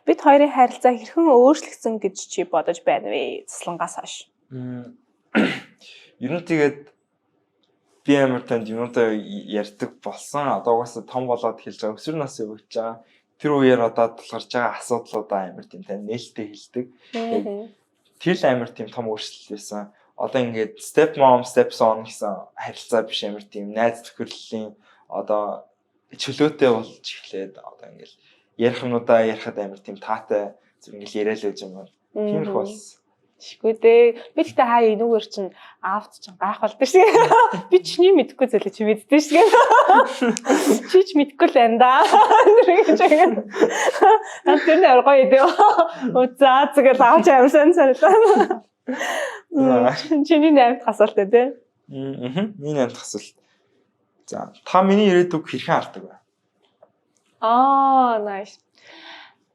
Бид хоёрын харилцаа хэрхэн өөрчлөгдсөн гэж чи бодож байна вэ? Заслангаас хойш. Ер нь тэгээд би амар танд юмудаа ярьдаг болсон. Одоо угаасаа том болоод хэлж байгаа өсвөр насны үеч байгаа. Тэр үеэр одоо тулгарч байгаа асуудлуудаа амар тийм тань нээлттэй хэлдэг. Тэр л амар тийм том өөрчлөлт байсан. Одоо ингээд step mom, step son гэсэн харилцаа биш амар тийм найз төхөрлөлийн одоо чөлөөтэй болж эхлээд одоо ингээд ярих юмудаа ярихад амар тийм таатай зүг ингээд яриад л байж юм байна. Тиймэрхүү болсон. Шгүй дээ. Би тэгтээ хаа энүүгээр чинь аавд чинь гайх болдог шиг. Би чиний мэдхгүй зүйлээ чи мэддээ шиг. Чи ч мэдхгүй л байна да. Гэж яг. Наад тэрний оргоо идэ. Үзаа зүгээр лаач амарсан царилаа. Чиний 8-р асуулт дээ. Миний 8-р асуулт. За, та миний ирээдүг хэрхэн хардаг вэ? Nice.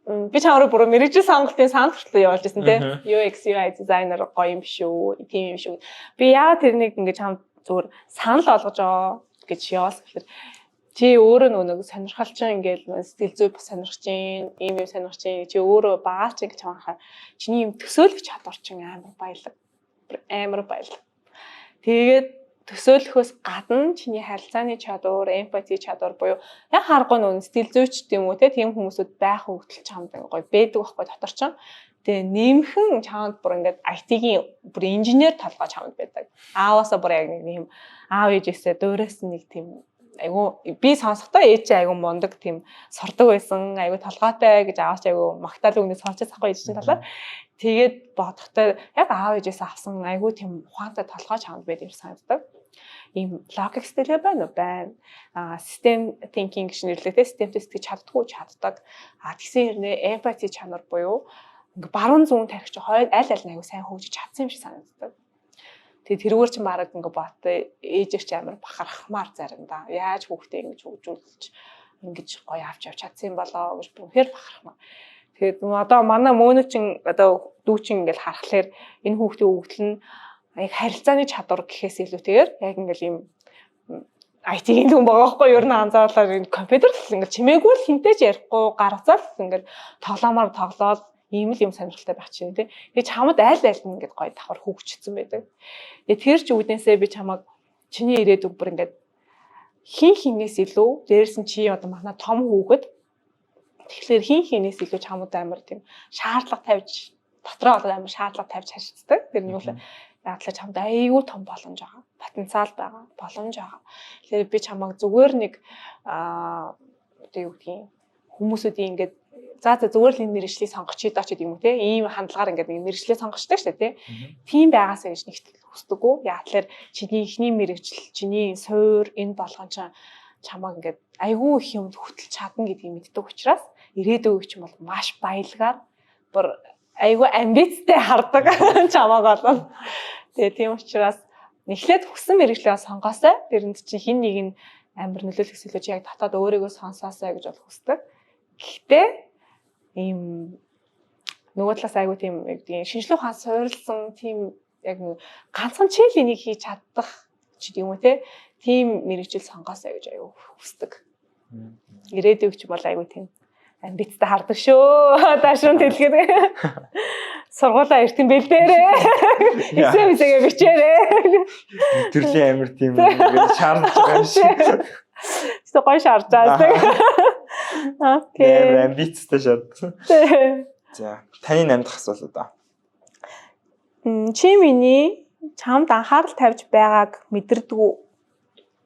Би чамруу бүр мэрэгжил сонголтын санд хүртэл явуулж байсан тийм UX UI designer гоё юм шүү, тийм юм шүү. Би яа тэрнийг ингэж чам зүгээр санал олгож байгаа гэж явуулсан гэхээр чи өөрөө нөгөө сонирхолч ингээл сэтгэл зүй бас сонирхож чинь, ийм юм сонирхож чинь чи өөрөө багаач ингэж чамхаа чиний юм төсөөлөх чадвар чинь амар баялаг. Амар баялаг. Тэгээд төсөөлөхөөс гадна чиний харилцааны чадвар, эмпати чадвар буюу яг харахгүй нүүн сэтгэл зүйч тийм үү тийм хүмүүсүүд байх хөвгтөл чамд гоё байдаг байхгүй дотор ч. Тэгээ нэмхэн чамд бүр ингээд IT-ийн бүр инженер талгаа чамд байдаг. Ааваасаа бүр яг нэг юм аав ээжээсээ дөөрөөс нэг тийм айгу би сонсохдоо ээж айгу мундаг тийм сурдаг байсан. Айгу толгойтой гэж аавч айгу магтаал үгнээс сонсож байгаа ээж чинь талаар. Тэгээд бодохдоо яг аав ээжээс авсан айгу тийм ухаантай толгой чамд байд юм санагддаг. Ийм логик стилээ байна уу? Байна. System thinking гэж нэрлэдэг. Systemтэй сэтгэж чаддаг. Тэгсэн хэрнээ empathy чанар буюу ингээ баруун зүүн тархич хойд аль нь айгу сайн хөгжиж чадсан юм шиг санагддаг. Тэгээ тэрүүгээр чинь баг ингээ бат ээжээр ч амар бахархмаар заримдаа яаж хүүхдээ ингэж хөгжүүлж ингэж гоё авч явж чадсан юм болоо гэж бүхээр бахархмаа. Тэгээд одоо манай мөөнө чин одоо дүү чин ингээл харахаар энэ хүүхдийн өгдөл нь яг харилцааны чадвар гэхээс илүүтэйгээр яг ингээл ийм IT-ийн хүн байгаа байхгүй юу? Ер нь анзаарлаар энэ компьютер л ингээл чимээгүй л хинтэж ярихгүй гаргацаал ингээл тоглоомоор тоглоод ийм л юм сонирхолтой байх чинь тий. Тэгээ чамд аль нь ингээд гоё давхар хөгжчихсэн байдаг. Тэгээ тэр ч үүднээсээ би чамаг чиний ирээдүг бүр ингээд хин хинээс илүү дээрс нь чи одоо манай том хүүхэд тэгэхээр хин хинээс илүү чамд амар тийм шаардлага тавьж дотроо одоо амар шаардлага тавьж хашицдаг. Тэр нь юу вэ? Яг л чамд айгүй том боломж байгаа. Потенциал байгаа. Боломж байгаа. Тэгэхээр би чамаг зүгээр нэг одоо юу гэдгийг хүмүүсүүдийн ингээд за зүгээр л энэ мэрэгчлийг сонгочих даа ч гэдэг юм уу те ийм хандлагаар ингээд нэг мэрэгчлээ сонгочтой шүү дээ те тийм байгаасаа гэж нэгт хүсдэггүй яа тэгэхээр чиний ихний мэрэгжил чиний суур энэ болгон чамаг ингээд айгүй их юмд хөтлж чадна гэдгийг мэддэг учраас ирээдүйг ч юм бол маш баялгаар бүр айгүй амбицтай хардаг чамаг болов тэгээ тийм учраас нэхлээд хүссэн мэрэгчлээ сонгоосай тэрэнд чи хин нэг нь амар нөлөөлөх зүйлж яг татаад өөрийгөө сонсоосай гэж бол хүсдэг гэхдээ ийм нөгөө талаас айгүй тийм яг тийм шинжлэх ухаан суурилсан тийм яг ганцхан чийл энийг хийж чадах ч юм уу те тийм мэрэгжил сонгоосай гэж айгүй хүсдэг. Ирээдүйг ч бол айгүй тийм амбицтай хардаг шүү. Даашрын тэлгээд сургуулаа эрт юм бэл дээрээ. Эсэмсэгээ бичээрээ. Төрлийн амир тийм ингээд шаардж байгаа юм шиг. Тэ гоё шаардж байгаа. Окей. Амбицтай шаардсан. За, таны 8 дахь асуулт одоо. Чи миний чамд анхаарал тавьж байгааг мэдэрдэг үү?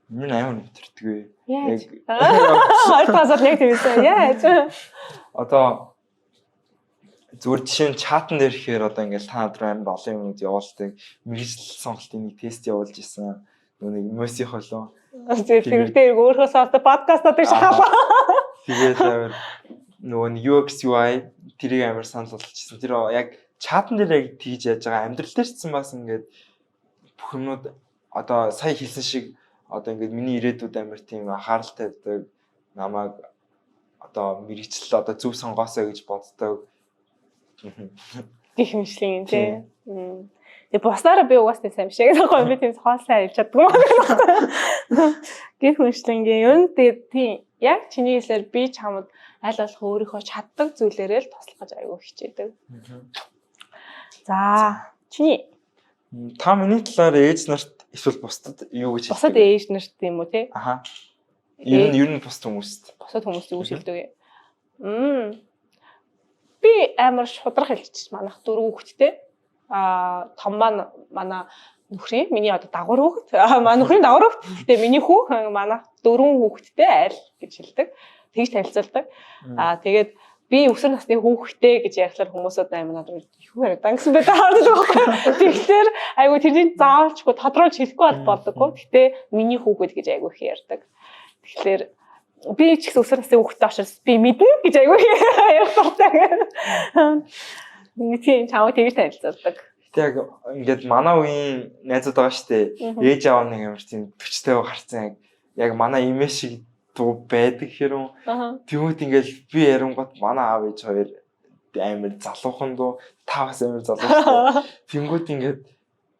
Миний аймаг мэдэрдэг. Яг. Альтасаар яг тийм байсан. Яаж? Одоо зүгээр жишээ нь чатан дээр ихээр одоо ингээд та нар амар олон юмуд явуулдаг. Мэргэжил сонголтын нэг тест явуулж исэн. Нэг мөсийн холоо. Тэр өөрөөсөө одоо подкастад гэж хаваа. Тэгээд амар нөгөө UX UI тэрийг амар санал болгочихсон. Тэр яг чатан дээр яг тэгж яаж байгаа амьдрал дээр ч гэсэн бас ингээд бүх юмнууд одоо сая хэлсэн шиг одоо ингээд миний ирээдүйд амар тийм анхаарал тавьдаг намайг одоо мэрэгчлэл одоо зөв сонгоосоо гэж боддог. Гэх мэтлэн тий. Тэгээ боснараа би угаасаа сайн биш яг гоё би тийм хоолсаа авч чаддгүй маа. Гэх мэтлэнгээ ер нь тийм яг чиний хэлээр би чамд аль болох өөрийнхөө чаддаг зүйлээрээ л туслах гэж аягүй хичээдэг. За чиний та миний талаар ээж нарт эсвэл бусдад юу гэж хэлдэг? Бусад ээж нарт юм уу те? Аха. Ер нь бусад хүмүүст. Бусад хүмүүст юу хэлдэг вэ? Би амар шудрах хэлчих манайх 4 хүүхэдтэй. Том маань манай нөхрийн миний одоо дагвар хүүхэд. Манай нөхрийн дагвар хүүхэд. Тэгээ миний хүү манайх 4 хүүхэдтэй айл гэж хэлдэг. Тэгж танилцуулдаг. Тэгээд би өсвөр насны хүүхэдтэй гэж ярьхлаар хүмүүсүүд амар надад юу яриад гэсэн бэ таардаж байгаа. Тэгэхээр айгу тэрний заавалчгүй тодруулж хэлэхгүй болдоггүй. Гэтэ миний хүүхэд гэж айгу их ярьдаг. Тэгэхээр би ч гэсэн өсвөр насны хүүхэдтэй учраас би мэднэ гэж айгу ярих дуртай. Нэг тийм чамд тэгж танилцуулдаг. Яг ингээд манай үеийн найзууд байгаа штэ. Ээж аав нэг амар тийм 40-тай гарцсан яг манай имээ шиг дуу байдаг хэрэг. Тэгвэл ингээл би ярингууд манай аав ээж хоёр амар залуухан дуу таваас амар залуухан. Тэнгүүд ингээд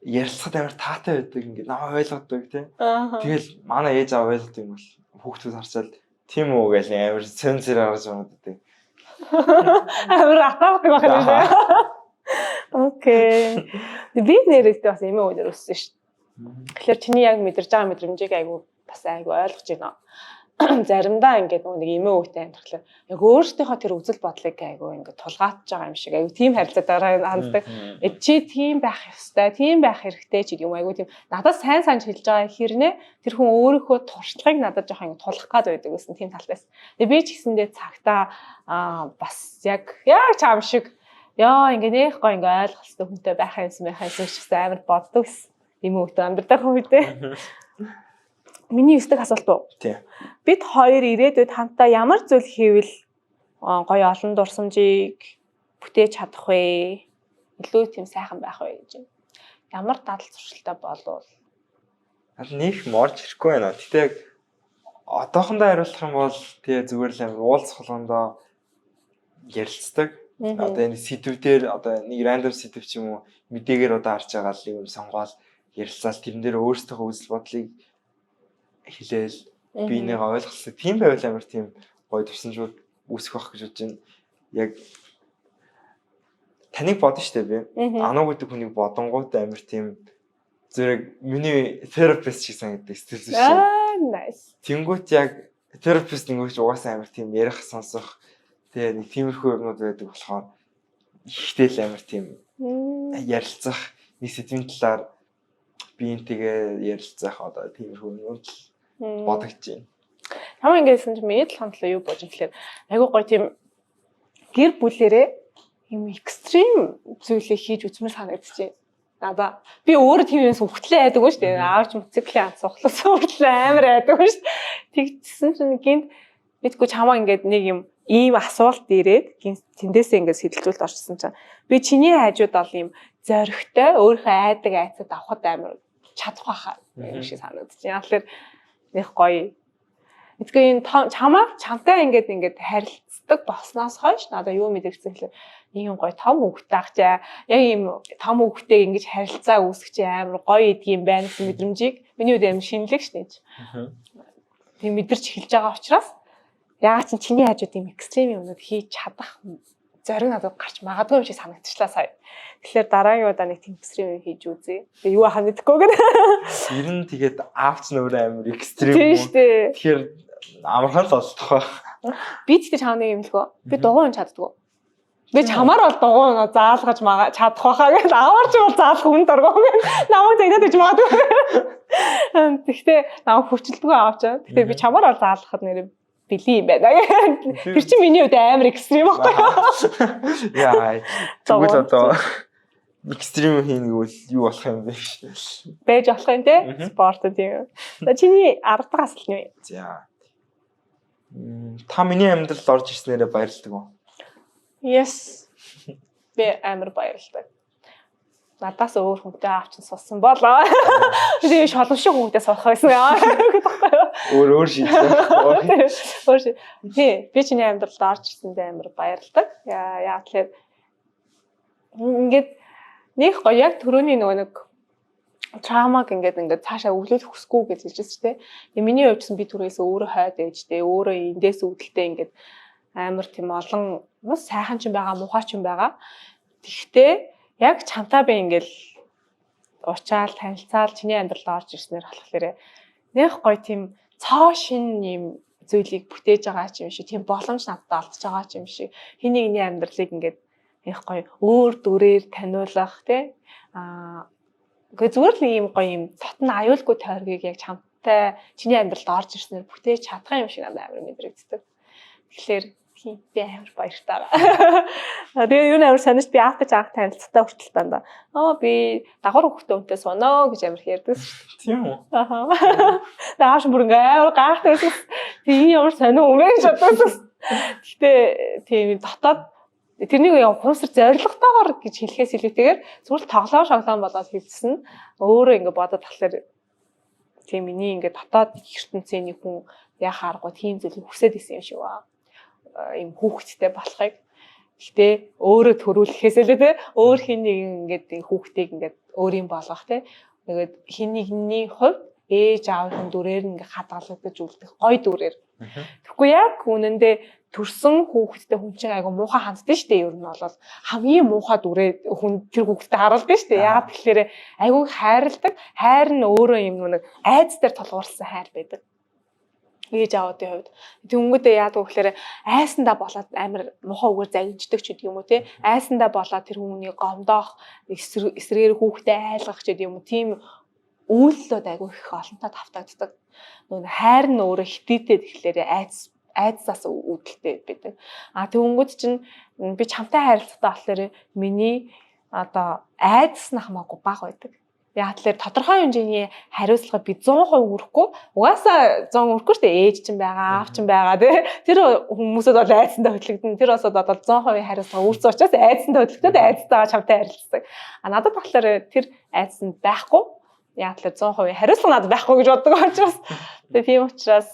ярилцахад амар таатай байдаг ингээд намайг ойлгодог тий. Тэгэл манай ээж аав ойлгодог юм бол хүүхдүүд харцаад тийм үү гэж амар сенсор гаргаж байгаа. Амар атаадаг байх юм шиг. Окей. Би нэрээс бас эмээ өвдөр өссөн шүү дээ. Тэгэхээр чиний яг мэдэрж байгаа мэдрэмжийг айгу бас айгу ойлгож байна. заримдаа ингээд нэг эмээ өвтэй амьдрахлаа яг өөртөөхөө тэр үзэл бодлыг айгүй ингээд тулгаатж байгаа юм шиг айгүй тийм харилцаа дараа ханддаг. Чи тийм байх ёстой, тийм байх хэрэгтэй ч юм айгүй тийм надад сайн санаж хэлж байгаа хэрнээ тэр хүн өөрийнхөө туршлагыг надад жоохон ингээд тулах гад байдаг гэсэн тийм талтай. Тэгээ би ч гэсэндээ цагтаа бас яг чам шиг яа ингээд нэх гоо ингээд ойлгох хэрэгтэй хүнтэй байх юмсан гэсэн амар боддог гэсэн эмээ өвтэй амьдрах үедээ. Миний өсдөг асуулт уу? Тийм. Бид хоёр ирээдүйд хамтдаа ямар зүйл хийвэл гоё олон дурсамжийг бүтээж чадах вэ? Илүү тийм сайхан байх вэ гэж. Ямар дадал зуршилтай болвол нэг морж ирэхгүй байна. Гэтэ яг одоохондоо хариулах юм бол тэгээ зүгээр л амар уулзах болгондоо ярилцдаг. Одоо энэ сэдвүүдээр одоо нэг рандом сэдв ч юм уу мэдээгээр одоо харж байгаа л юм сонгоол ярилцаал тэрэн дээр өөрсдийнхөө үзэл бодлыг хэлээл би нэг ойлгосон. Тийм байвал амар тийм гоё тусламжууд үүсэх байх гэж бодож байна. Яг таныг бодно штэ би. Ануу гэдэг хүнийг бодонгууд амар тийм зэрэг миний терапевт шиг санагддаг сэтгэл зүйч. Nice. Тэнгүүт яг терапевт нэгж угаасаа амар тийм ярих сонсох тэгээ нэг тиймэрхүү юмнууд байдаг болохоор ихтэй л амар тийм ярилцах нэг сэдвийн талаар биентэйгээ ярилцах одоо тиймэрхүү юмнууд бодогдож байна. Хамаа ингэсэн чинь миний талхан талаа юу болж ирэхээр айгүй гоё тийм гэр бүлэрээ юм экстрим зүйлийг хийж үзмэр санагдчихэв. Надаа би өөрөө тийм юмс хөвгтлээ айдаг шүү дээ. Аавч мотоциклын анцухласан хөвгтлээ амар айдаг шүү дээ. Тэгчихсэн чинь гинт мэдгүй чамаа ингээд нэг юм ийм асуулт ирээд тэндээсээ ингээд сэтэлцүүлд орчихсон чинь би чиний хажууд бол ийм зоригтой өөрийнхөө айдаг айцад авахд амар чадах байхаа юм шиг санагдчих. Яг л нэг гоё. Мэдгүй энэ чамтай ингээд харилцдаг болсноос хойш надад юу мэдэрсэн гэхээр ийм гоё том хөвгтэй ахчаа. Яг ийм том хөвгтэй ингэж харилцаа үүсгэж амар гоё идэх юм байна гэсэн мэдрэмжийг миний үед амар шинэлэг шнэж. Тийм мэдэрч эхэлж байгаа учраас яагаад ч чиний хажууд ийм экстрим юмнууд хийж чадах зориг надад гарч магадгүй юм шиг санагдчихлаа сая. Тэгэхээр дараагийн удаа нэг тийм экстрим юм хийж үзье. Тэгээ юу ахаа мэдэхгүй гэнэ. Ер нь тэгээд аавч нөр амар экстрим үү. Тийм шүү дээ. Тэгэхээр амархан л олдох байх. Би тэгтээ чамаа нэг юм л гоо. Би дугуй чаддгүй. Би чамаар бол дугуй заалгаж чадах байхаа гэж аваарч бол заалах хүн дургуй гэж намайг загнаад гэж магадгүй. Тэгтээ намайг хүчилдэггүй аваачаа. Тэгтээ би чамаар бол заалгахад нэр били юм байна. Тэр чинь миний үед амар экстрим байхгүй. Яа. Тэгвэл одоо экстрим хийнэ гэвэл юу болох юм бэ? Бэж болох юм те? Спорт тийм. Чиний 10 дахь асуулт нь юу? За. Та миний амьдралд орж ирснээрээ баярлалдаг уу? Yes. Би амар баярлалдаг. Надаас өөр хүнтэй авчин суусан болоо. Би шоловшин хүнтэй суух байсан. Өөр шийдлээ. Тий, би чиний амьдралд орж ирсэндээ амар баярлалдаг. Яа тэгэхээр ингээд нэг гоё яг түрүүний нөгөө нэг траумаг ингээд цаашаа өглөөлөх хүсгүй гэж хэлжсэн шүү дээ. Тэгээ миний хувьдсан би түрээс өөрөө хойд ээжтэй, өөрөө эндээс үүдэлтэй ингээд амар тийм олон бас сайхан ч юм байгаа, муухай ч юм байгаа. Тэгвэл яг чамтай би ингээл уучаал, танилцаал чиний амьдралд орж ирснээр болохоор нэх гоё тийм цоо шин юм зүйлийг бүтээж байгаа юм шиг, тийм боломж надад олдож байгаа юм шиг. Хин нэгний амьдралыг ингээд нэх гоё өөр дүрээр таниулах тий. Гэхдээ зүгээр л ийм гоё юм цотн аюулгүй тойргийг яг чамтай чиний амьдралд орж ирснээр бүтээж чадах юм шиг надад амар мэдрэгддэг. Тэгэхээр би амар баяртай байгаа. Тэгээ юу нээр санаж би аавтай анх танилцсатай хүртэл дандаа. Би дагавар хөхтэй үнтэй сунаа гэж амар ярьдаг шүү дээ. Тийм үү? Дааш бүр амар гайхдаг байсан. Тийм ямар сонио юм бэ гэж бодсон. Гэхдээ тийм дотоод тэрнийг яг хуусар зоригтойгоор гэж хэлэхээс илүүтэйгээр зүгээр тоглоом шоглоом болоод хэлсэн. Өөрөө ингэ бодоод тахлаар тийм миний ингэ дотоод ертөнцийн хүн яхаа аргагүй тийм зүйлийг хүсэж исэн юм шиг байна. Им хүүхэдтэй болохыг. Гэтэ өөрөө төрүүлэхээс л тэ өөр хин нэг ингээд хүүхдийг ингээд өөрийн болгох тэ. Тэгээд хин нэгний хувьд ээж аавын дүрээр ингээд хадгалагдаж үлдэх гой дүрээр. Тэгэхгүй яг үнэндээ төрсөн хүүхэдтэй хүн чинь айгу муухай ханддаг шүү дээ. Ер нь бол хамгийн муухай дүрээ хүн тэр хүүхэдтэй харуулдаг шүү дээ. Яагаад тэгэхээр айгу хайрладаг. Хайр нь өөрөө юм нэг айц дээр толгуурласан хайр байдаг. ээж аавуудын хувьд. Тэнгүүдээ яадаг вэ гэхээр айсандаа болоод амар муухай үгээр загинждаг ч гэдэг юм уу те. Айсандаа болоод тэр хүмүүнийг гомдоох, эсрэгээр хүүхдээ айлгах ч гэдэг юм уу. Тийм үйлдэлүүд айгүй их олонтой давтагддаг. Нөгөө хайр нь өөрөө хитээтэй тэгэхээр айдсаас үүдэлтэй байдаг. Тэнгүүд чинь би чамтай харилцаатай болохоор миний одоо айдас нь хамаагүй бага байдаг. Яг л тодорхой хэмжээний хариуцлага би 100% өрөхгүй. Угаасаа 100 өрөхгүй шүү дээ. Ээж чинь байгаа, аав чинь байгаа тий. Тэр хүмүүсд бол айдсандаа хөдлөгдөн. Тэр басод одоо 100% хариуцлага үүссэн учраас айдсандаа хөдлөгдөд айдстайгаа чамтай харилцдаг. Надад болохоор тэр айдас нь байхгүй. Яг л 100% хариуцлага надад байхгүй гэж боддог учраас. Тэгээ тийм учраас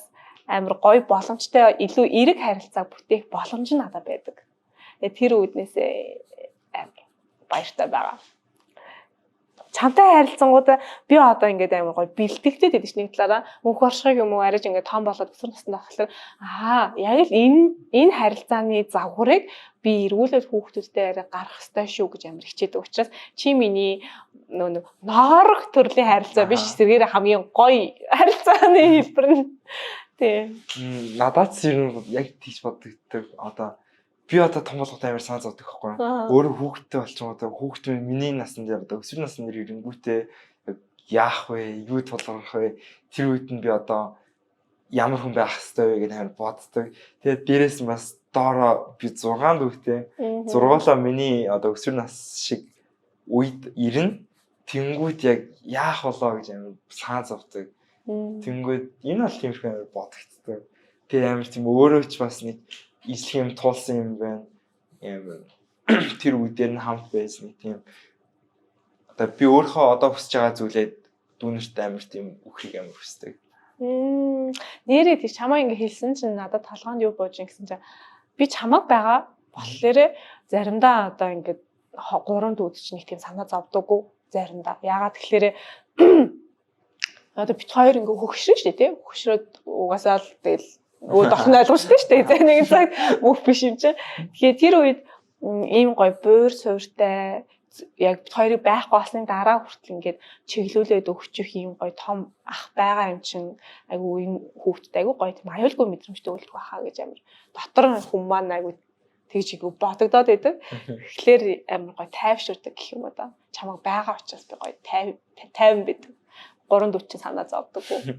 амар гоё боломжтой илүү эерэг харилцааг бүтээх боломж нь надад байдаг. Тэгээ тэр үүднээсээ амар баяртай байгаа. Чамтай харилцангуудаа би одоо ингээд амар гоё бэлтгэдэг гэдэг чинь нэг талаараа мөнх оршихыг юм уу арайж ингээд том болоод өсвөр наснд байхлаар яг л энэ харилцааны загварыг би эргүүлээд хүүхдүүдтэй арай гарах ёстой шүү гэж амар хичээдэг учраас чи миний нөө ноорох төрлийн харилцаа биш сэргээр хамгийн гоё харилцааны хэлбэр нь тий. Надад яг тийч боддог. Одоо би одоо том болгох амар санаа зовдөг байхгүй юу? Өөрөө хүүхдтэй болчихгоо хүүхдүүд миний насанд одоо өсвөр насны ирэнгүүтээ яах вэ? Юу тулгарх вэ? Тэр үед нь би одоо ямар хүн байх ёстой вэ гэж амар боддог. Тэгээд дээрээс нь бас доороо би 6 дүүхтэй. 6-аа миний одоо өсвөр нас шиг үед ирнэ. Тэнгүүд яг яах болоо гэж амар санаа зовдөг. Тэнгүүд энэ бол тиймэрхүү амар бодогддог. Тэгээд амар тийм өөрөө ч бас нэг ижлэх юм туулсан юм байна. Тэр үедэр нь хамт байсан нэг тийм одоо би өөрөө одоо хүсэж байгаа зүйлээ дүүнэрт амар тийм үхрийг амар хүсдэг. Нэрээ тийч чамаа ингэ хэлсэн чинь надад толгоонд юу бууж гэсэн чинь би чамаг байгаа болохоор заримдаа одоо ингэ 3 дүүд чинь нэг тийм санаа зовдоггүй заримдаа. Яагаад тэгэхээр одоо бит хоёр ингэ хөгшрөн шүү дээ тий. Хөгшрөөд угаасаа л тэгэл өө дохн ойлгомжтой шүү дээ. За нэг цаг мөх биш юм чинь. Тэгэхээр тэр үед ийм гоё буур сууртай яг бит хоёрыг байхгүй болсны дараа хүртэл ингээд чиглүүлээд өгчих юм гоё том ах байгаа юм чинь айгу энэ хүүхдэд айгу гоё тийм аюулгүй мэдрэмжтэй үлдэх байхаа гэж амир дотор хүн маань айгу тэгж ирэв бодогдоод байдаг. Тэгэхээр амир гоё тайвширдаг гэх юм уу да. Чамаг байгаа учраас би гоё тайван байдаг. 3 40 санаа зовдөггүй.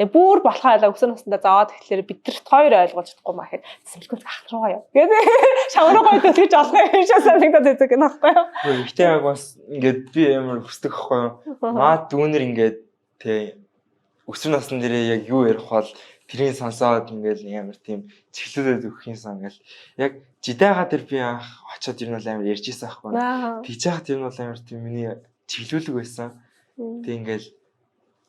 Тэгээ бүр болохоо өсөр наснда зовоод тэгэхээр бидэрт хоёр ойлгож чадахгүй маа гэхэд сэлгүүл ах руугаа яв. Тэгээд шавруу гоё төлөж олох юм шиг санагдаад байдаг гэх нөхгүй юу. Гэхдээ яг бас ингээд би амар хүсдэг байхгүй юу. Маа дүүнэр ингээд тэг өсөр насны дээрээ яг юу ярих бол тэрийн сонсоод ингээд амар тийм чиглүүлээд өгөх юм сан гэл. Яг жидэага тэр би анх очиод ер нь амар ярьж ийсэн байхгүй юу. Тэгж яхад ер нь амар тийм миний чиглүүлэг байсан. Тэг ингээд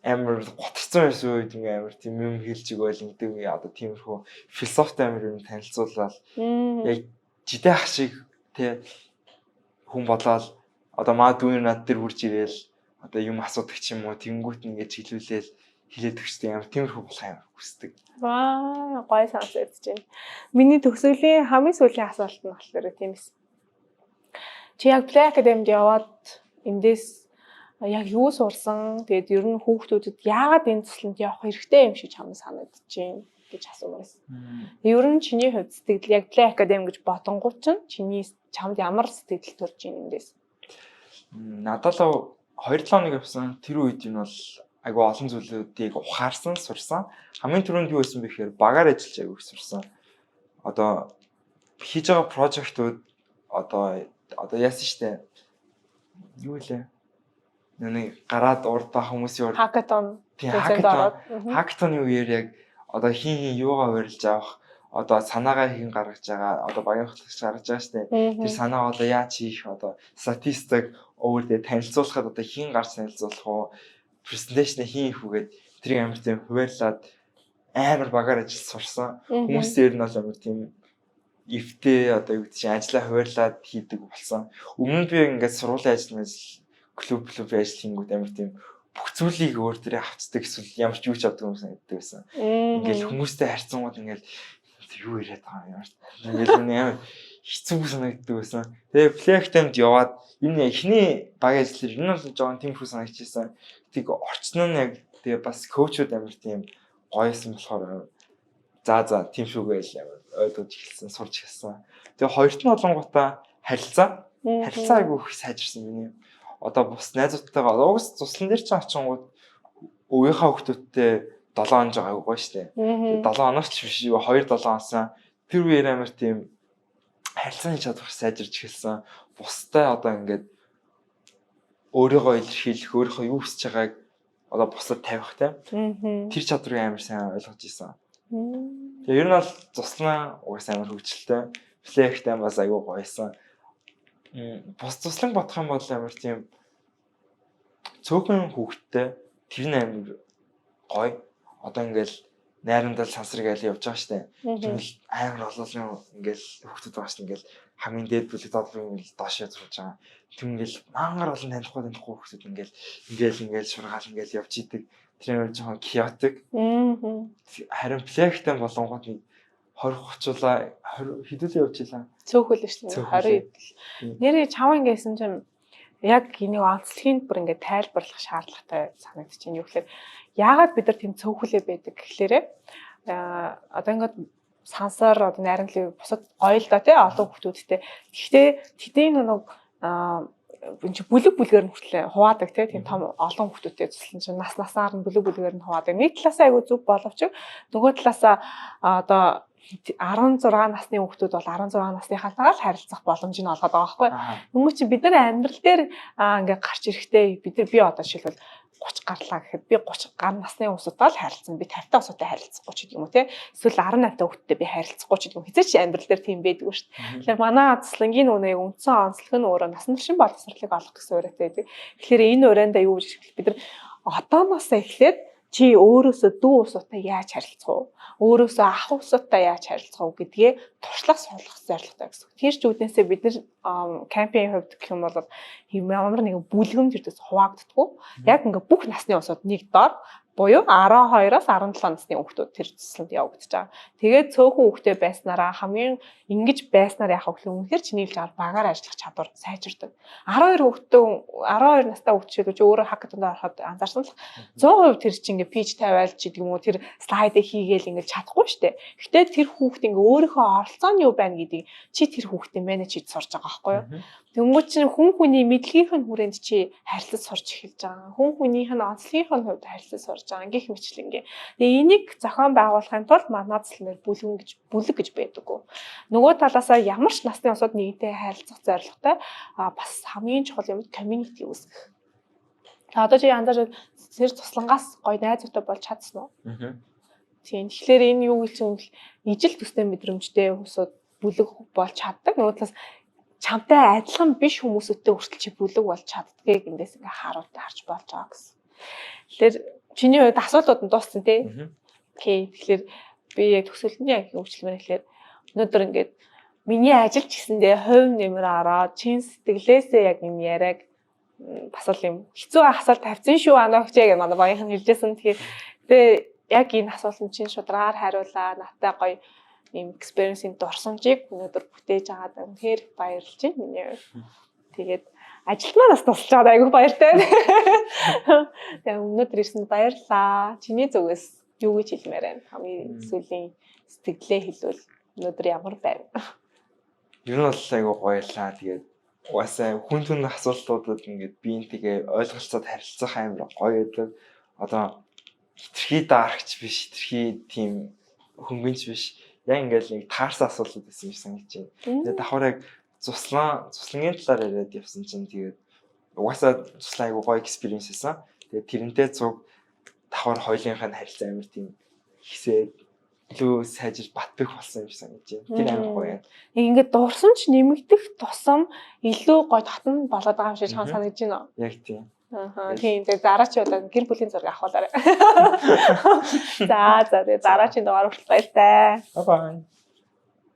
амар готцсон байсан үед ингээ амар тийм юм хэлж игээл ингэдэг одоо тиймэрхүү философи амар юм танилцуулаад яг жидээ ах шиг тий хүн болоод одоо маа дүүнэр над дээр хурж ирээл одоо юм асуудаг ч юм уу тэнгүүт ингээ чиглүүлээл хэлээд өгчтэй амар тиймэрхүү болох юм хүсдэг. Ваа гой сонсогдож байна. Миний төгсгөлийн хамгийн сүүлийн асуулт нь болохоор тиймээс. Чи яг Play Academy-д яваад эндээс яг юу сурсан? Тэгээд ер нь хүүхдүүдэд яагаад энэ төслөнд явах хэрэгтэй юм шиг чамд санагдаж байна гэж асуумаар байсан. Ер нь чиний хувьд сэтгэл яг Play Academy гэж бодонгууд чинь чамд ямар сэтгэл төрж байна эндээс? Надад л 2-7 хоног явсан. Тэр үед нь бол айгу олон зүйлүүдийг ухаарсан, сурсан. Хамгийн түрүүнд юу байсан бэ гэхээр багаар ажиллаж айгу их сурсан. Одоо хийж байгаа прожектууд одоо яасан штэ. Юу лээ? Нэг гараад урд ба хүмүүсийн урд хакатон хакатоны үеэр яг одоо хин юугаа урилж авах одоо санаагаа хин гаргаж байгаа одоо багийн хөтөлбөрч гаргаж байгаа штэ тэр санаа одоо яаж хийх одоо статистик өөртөө танилцуулахад одоо хин гарч танилцуулах уу презентацийн хин их үгээд тэрийг амар тийм хуваарлаад амар багаар ажил сурсан хүмүүсээр нь бол амар тийм эвтэй одоо юу гэж ажиллаа хуваарлаад хийдэг болсон. Өмнө нь би ингээд сургуулийн ажил клуб ажил хийнгүүд амар тийм бүх зүйлийг өөр дээрээ авцдаг эсвэл ямар ч юу ч авдаг юм санагддаг байсан. Ингээл хүмүүстэй харьцангууд ингээл юу яриад байгаа юм. Ингээл амар хэцүү санагддаг байсан. Тэгээ Play Academy-д яваад энэ эхний багийн ажил энэ бол жоохон тиймэрхүү санагдчихсан. Тийг орчин нь яг тэгээ бас коучуд амар тийм гоёсэн болохоор За тийм шүүгээ л амар ойлгож эхэлсэн, сурч эхэлсэн. Тэгээ хоёрт нь болонгуудаа харилцаа айгүй их сайжирсан миний. Одоо бус найзуудтайгаа угс туслан дээр ч очингууд өвгийнхаа хүүхдүүдтэй 7 хоног айгүй гоё штэ. Тэгээ 7 хоногч биш юу 2-7 хоног тэр үеэр амар тийм харилцааны чадвар сайжирч эхэлсэн. Бустай одоо ингээд өөрийгөө илэрхийлэх, өөрийнхөө юу хүсэж байгааг одоо бусад тавих тийм. Тэр чадрыг амар сайн ойлгож ирсэн. Тэгээ ер нь бол туслан угсаа амар хөвгчлээ. Флэхтэй бас айгүй гоёсэн. Бус туслан бодох юм бол амар тийм цөөхөн хүүхдтэй тэр нь амар гоё. Одоо ингээл найрамдал сансрыг аль явж байгаа штэ. Тэгэл амар олон ингээл хүүхдүүд байгаа штэ ингээл хамгийн дээд бүлэг доолын ингээл доош явж байгаа. Тэг ингээл мангар олон танихгүй хүүхдүүд ингээл шургаал ингээл явж идэг. Тэр амар жоохон chaotic. Харин флэхтэй болонгууд нэг 20-30 хэдүүлээ явж илаа. Цөөхөл шүү дээ. 20 нэрээ чав ингэсэн чинь яг энийг онцлогийг бүр ингээд тайлбарлах шаардлагатай санагдаж байна. Юу гэхээр яагаад бид нар тийм цөөхөлөө байдаг гэхлээрэ одоо ингээд сансаар одоо найрамдлыг бусад гоё л да тий олон хүмүүстэй. Гэхдээ тэдний нэг энэ чи бүлэг бүлгээр нь хүртлээ хуваадаг тийм том олон хүмүүстэй туслан чинь насаар нь бүлэг бүлгээр нь хуваадаг. Нэг талаасаа айгүй зүг боловч нөгөө талаасаа одоо 16 насны хүүхдүүд бол 16 насныхаатаа л харилцах боломж нь олгоод байгаа байхгүй. Нөгөө чи бид нар амьдрал дээр ингээ гарч ирэхдээ би одоо жишээлбэл 30 гарлаа гэхэд би 30 гар насны хүмүүстэй л харилцсан. Би 50 та хүмүүстэй харилцахгүй ч гэдэг юм уу те. Эсвэл 18 та хүүхдтэй би харилцахгүй ч гэдэг юм. Хизээч амьдрал дээр тийм байдгүй шүү дээ. Тэгэхээр манай цэцлэнгийн үнэ үндсэн онцлог нь өөрөө насан туршийн боловсролыг олох гэсэн ураатай байдаг. Тэгэхээр энэ ураандаа юу гэж хэлбэл бид нар одооноосоо эхлээд чи өөрөөсөө дүү усуутай яаж харилцах вэ? Өөрөөсөө ах усуутай яаж харилцах вэ гэдгээ туршлах суулгах зорилготой гэсэн. Тэр ч үүднээсээ бид нар кампийн хувьд гэх юм бол ямар нэгэн бүлгэмж ирдээс хуваагддаггүй. Яг ингээ бүх насны усууд нэг дор буюу 12-аас 17 насны хүүхдүүд тэр цэцлэнд явагдаж байгаа. Тэгээд цөөхөн хүүхдээ байснараа хамгийн ингэж байснаар яхах вэ? Үнэхээр чиний хэлж байгаа багаар ажиллах чадвар сайжирдаг. 12 настай хүүхд шиг ч өөрөө хакатонд ороход анзаарсан л 100% тэр чинь ингээ пич тавиал ч гэдэг юм уу тэр слайдыг хийгээл ингээ чадахгүй штэ. Гэтэ тэр хүүхд ингээ өөрийнхөө оролцоо нь юу байна гэдгийг чи тэр хүүхдээ менеж хийж сурж байгаа байхгүй юу? Тэнгүүт чинь хүн хүний мэдлэгийнх нь хүрээнд чи харилцаж сурч эхэлж байгаа. Хүн хүнийх нь онцлогийнх нь хувьд харилцаж сурж байгаа. Гэх мэтлэнгээ. Тэгээ энийг зохион байгуулахын тулд манай цэцлэнээр бүлэг гэж байдаггүй. Нөгөө талаасаа ямар ч насны усуд нэгдээ харилцах зорилготой бас хамгийн чухал юм community үүсгэх. Одоо чи янзаар зэрэг туслангаас гоё найзуутай болж чадсан уу? Тийм. Тэгэхээр энэ юу гэж юм бэ? Ижил төстэй мэдрэмжтэй усуд бүлэг болж чаддаг. Нөгөө талаас чамтай адилхан биш хүмүүстэй хүртэл чи бүлэг болж чаддгийг эндээс ингээ харж болж байгаа гэсэн. Тэгэхээр чиний хувьд асуултууд нь дууссан тий. Окей. Тэгэхээр би яг төсөөлтний яг хөгжлөмөр гэхээр өнөөдөр ингээд миний ажил ч гэсэндээ хувь нэмэр ороод чин сэтгэлээсээ яг энэ яриаг бас л юм хэцүү асуулт тавьсан шүү анаач яг манай багийнхан хэлжсэн. Тэгээ яг энэ асуултанд чинь шударгаар хариулаа. Надтай гоё ийм экспириенсийн дурсамжийг өнөөдөр бүтээж аваад үнэхээр баярлж байна миний хувьд. Тэгээд ажилтнаа нас тусалж байгаа айгүй баяртай. Тэгээ өнөөдөр ирсэнд баярлаа. Чиний зүгээс юу гэж хэлмээр байна? Хамгийн сүүлийн сэтгэлээ хэлвэл өнөөдөр ямар байв? Ер нь бол айгүй гоёлаа. Тэгээд угаасаа хүн түн асуултуудад ингээд биентэйгээ ойлголцоод харилцах амар гоё гэдэг. Одоо хитрхий даарахч биш, хитрхий тийм хөнгөнч биш. Яг ингээд нэг таарсан асуултууд байсан юм санагдаж байна. Тэгээд давхар яг цуслангийн талаар яриад явсан чинь тэгээд угаасаа цуслан айгуу гоё экспириенс байсан. Тэгээд тэрнтэй цуг давхар хоёулынх нь харилцаа амар тийм ихсээд илүү сайжирч батбэх болсон юм шиг санагдаж байна. Тэр амар гоё. Яг ингээд дурсамж нэмэгдэх тусам илүү гоё татан болоод байгаа юм шиг санагдаж байна. Яг тийм. Тийм. Тэгээд дараа чи удаа гэр бүлийн зураг авахулаарай. За тэгээд дараа чи дугаар хүртэл баяртай. Bye bye.